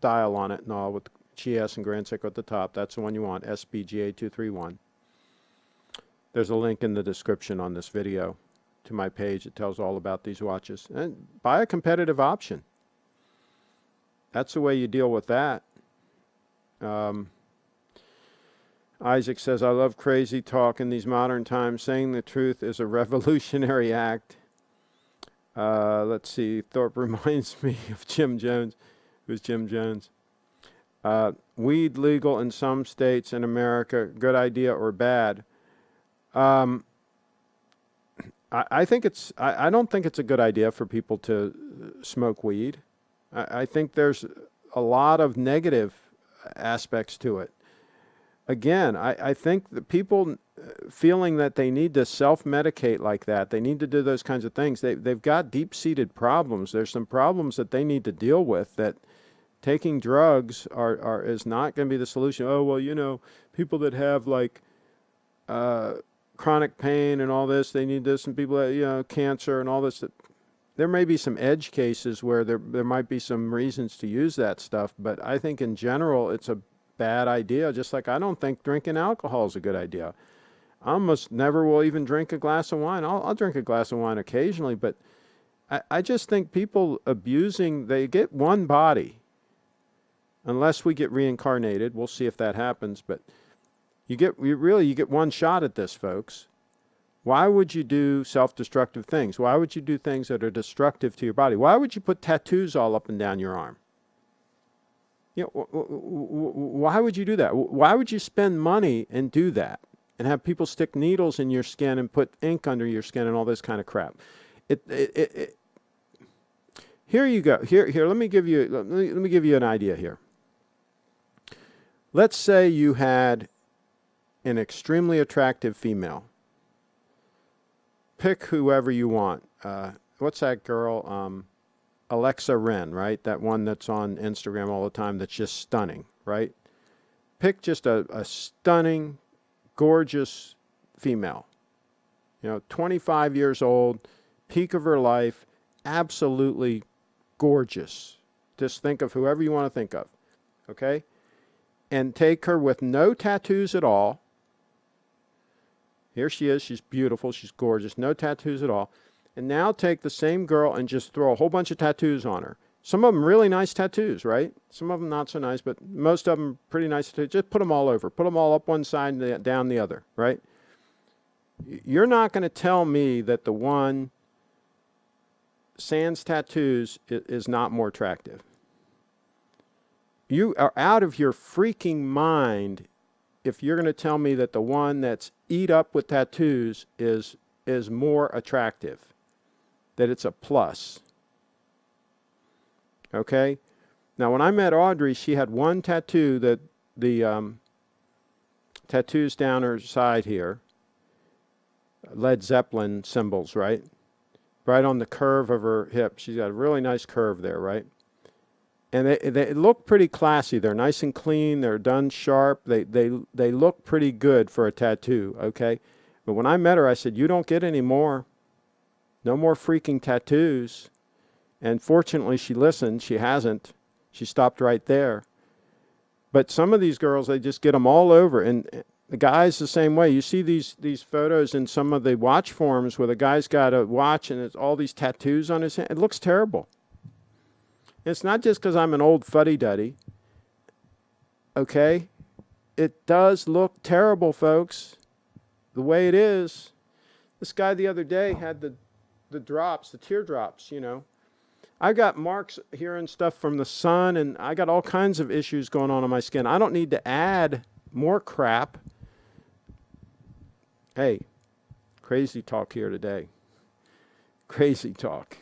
dial on it and all, with GS and Grand Seiko at the top. That's the one you want, SBGA231. There's a link in the description on this video to my page. It tells all about these watches. And buy a competitive option. That's the way you deal with that. Isaac says, I love crazy talk in these modern times. Saying the truth is a revolutionary act. Let's see. Thorpe reminds me of Jim Jones. Who's Jim Jones? Weed legal in some states in America. Good idea or bad? I think it's. I don't think it's a good idea for people to smoke weed. I think there's a lot of negative aspects to it. Again, I think the people feeling that they need to self-medicate like that, they need to do those kinds of things, they've got deep-seated problems. There's some problems that they need to deal with that taking drugs is not going to be the solution. Oh, well, you know, people that have like chronic pain and all this, they need this, and people that, you know, cancer and all this. There may be some edge cases where there might be some reasons to use that stuff, but I think in general it's a bad idea, just like I don't think drinking alcohol is a good idea. I almost never will even drink a glass of wine. I'll drink a glass of wine occasionally, but I just think people abusing, they get one body. Unless we get reincarnated, we'll see if that happens, but you get one shot at this, folks. Why would you do self-destructive things? Why would you do things that are destructive to your body? Why would you put tattoos all up and down your arm? You know, why would you do that? Why would you spend money and do that and have people stick needles in your skin and put ink under your skin and all this kind of crap? Here you go. Here. Let me give you an idea here. Let's say you had an extremely attractive female. Pick whoever you want. What's that girl? Alexa Wren, right? That one that's on Instagram all the time that's just stunning, right? Pick just a stunning, gorgeous female. You know, 25 years old, peak of her life, absolutely gorgeous. Just think of whoever you want to think of, okay? And take her with no tattoos at all. Here she is. She's beautiful. She's gorgeous. No tattoos at all. And now take the same girl and just throw a whole bunch of tattoos on her. Some of them really nice tattoos, right? Some of them not so nice, but most of them pretty nice tattoos. Just put them all over. Put them all up one side and down the other, right? You're not going to tell me that the one sans tattoos is not more attractive. You are out of your freaking mind if you're going to tell me that the one that's eat up with tattoos is more attractive, that it's a plus. Okay? Now, when I met Audrey, she had one tattoo, that the tattoos down her side here, Led Zeppelin symbols, right? Right on the curve of her hip. She's got a really nice curve there, right? And they look pretty classy. They're nice and clean. They're done sharp. They look pretty good for a tattoo, okay? But when I met her, I said, you don't get any more. No more freaking tattoos. And fortunately, she listened. She hasn't. She stopped right there. But some of these girls, they just get them all over. And the guys the same way. You see these photos in some of the watch forums where the guy's got a watch and it's all these tattoos on his hand. It looks terrible. It's not just because I'm an old fuddy-duddy. Okay? It does look terrible, folks. The way it is. This guy the other day had the drops, the teardrops, you know. I got marks here and stuff from the sun, and I got all kinds of issues going on my skin. I don't need to add more crap. Hey, crazy talk here today. Crazy talk.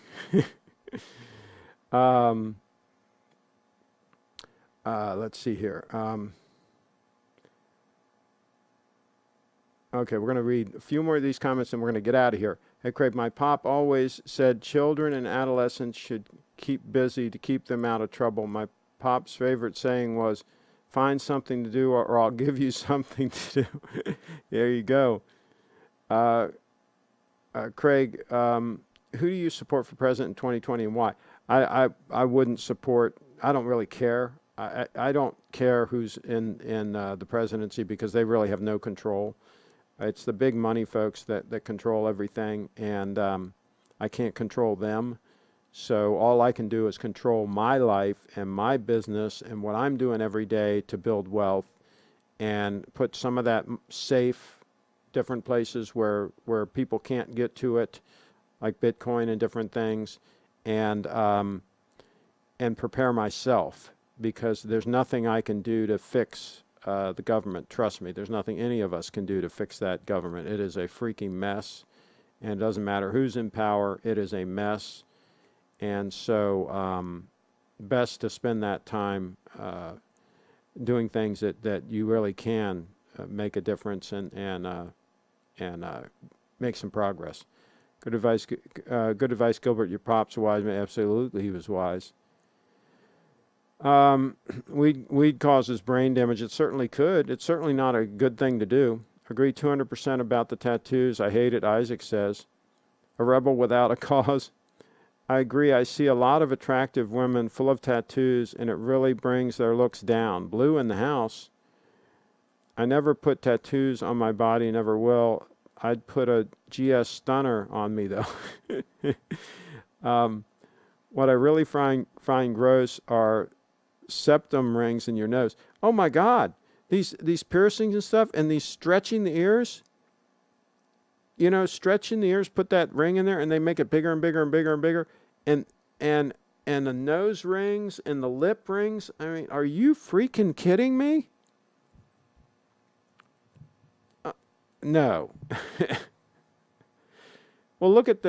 Let's see here. Okay, we're going to read a few more of these comments and we're going to get out of here. Hey, Craig, my pop always said children and adolescents should keep busy to keep them out of trouble. My pop's favorite saying was, find something to do or I'll give you something to do. There you go. Craig, who do you support for president in 2020 and why? I wouldn't support, I don't really care. I don't care who's in the presidency because they really have no control. It's the big money folks that control everything, and I can't control them. So all I can do is control my life and my business and what I'm doing every day to build wealth and put some of that safe, different places where people can't get to it, like Bitcoin and different things, and prepare myself, because there's nothing I can do to fix the government. Trust me, there's nothing any of us can do to fix that government. It is a freaking mess, and it doesn't matter who's in power, it is a mess. And so best to spend that time doing things that you really can make a difference and make some progress. Good advice, Gilbert. Your pop's wise. Absolutely, he was wise. Weed causes brain damage. It certainly could. It's certainly not a good thing to do. Agree 200% about the tattoos. I hate it, Isaac says. A rebel without a cause. I agree. I see a lot of attractive women full of tattoos, and it really brings their looks down. Blue in the house. I never put tattoos on my body, never will. I'd put a GS stunner on me, though. What I really find gross are septum rings in your nose. Oh my God, these piercings and stuff, and these stretching the ears. You know, stretching the ears, put that ring in there, and they make it bigger and bigger and bigger and bigger. And the nose rings and the lip rings. I mean, are you freaking kidding me? No. Well, look at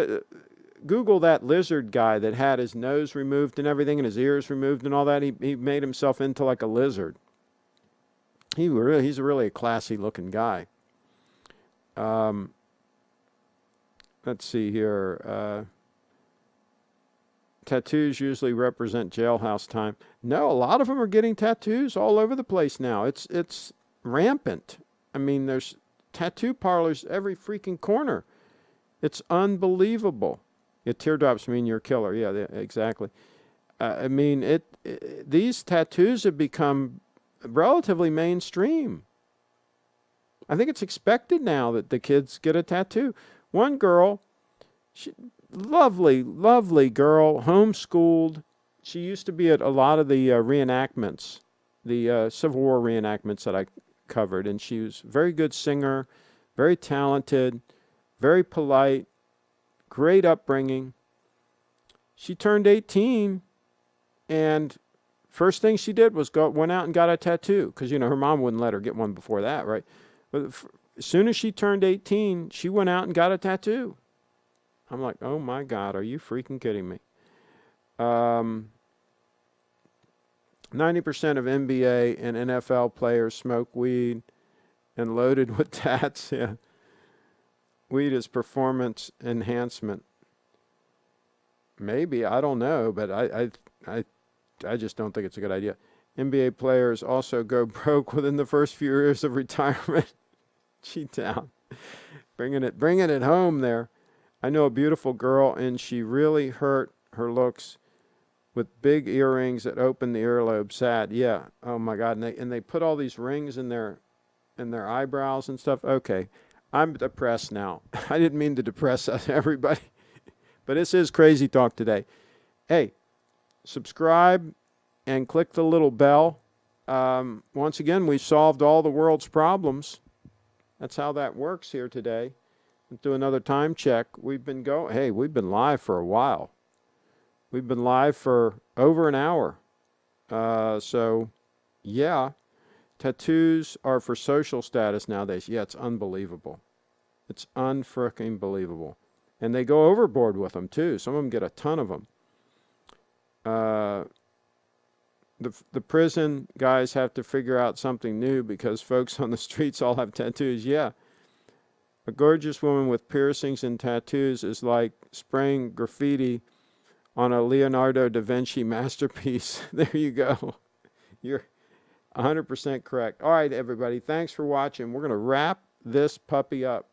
Google that lizard guy that had his nose removed and everything, and his ears removed and all that. He made himself into like a lizard. He's really a classy looking guy. Let's see here. Tattoos usually represent jailhouse time. No, a lot of them are getting tattoos all over the place now. It's rampant. I mean, there's tattoo parlors every freaking corner. It's unbelievable. Yeah, teardrops mean you're a killer. Yeah, exactly. I mean, these tattoos have become relatively mainstream. I think it's expected now that the kids get a tattoo. One girl, lovely, lovely girl, homeschooled. She used to be at a lot of the reenactments, the Civil War reenactments that I covered, and she was a very good singer, very talented, very polite, great upbringing. She turned 18, and first thing she did was went out and got a tattoo, because, her mom wouldn't let her get one before that, right? But as soon as she turned 18, she went out and got a tattoo. I'm like, oh my God, are you freaking kidding me? 90% of NBA and NFL players smoke weed and loaded with tats. Yeah. Weed is performance enhancement. Maybe, I don't know, but I just don't think it's a good idea. NBA players also go broke within the first few years of retirement. Cheat down. Bringing it home there. I know a beautiful girl, and she really hurt her looks with big earrings that open the earlobe. Sad. Yeah. Oh my God. And they put all these rings in their eyebrows and stuff. Okay. I'm depressed now. I didn't mean to depress everybody, but this is Crazy Talk today. Hey, subscribe and click the little bell. Once again, we've solved all the world's problems. That's how that works here today. Let's do another time check. We've been live for a while. We've been live for over an hour. So, yeah. Tattoos are for social status nowadays. Yeah, it's unbelievable. It's unfreaking believable. And they go overboard with them, too. Some of them get a ton of them. The prison guys have to figure out something new because folks on the streets all have tattoos. Yeah. A gorgeous woman with piercings and tattoos is like spraying graffiti on a Leonardo da Vinci masterpiece. There you go. You're 100% correct. All right, everybody. Thanks for watching. We're going to wrap this puppy up.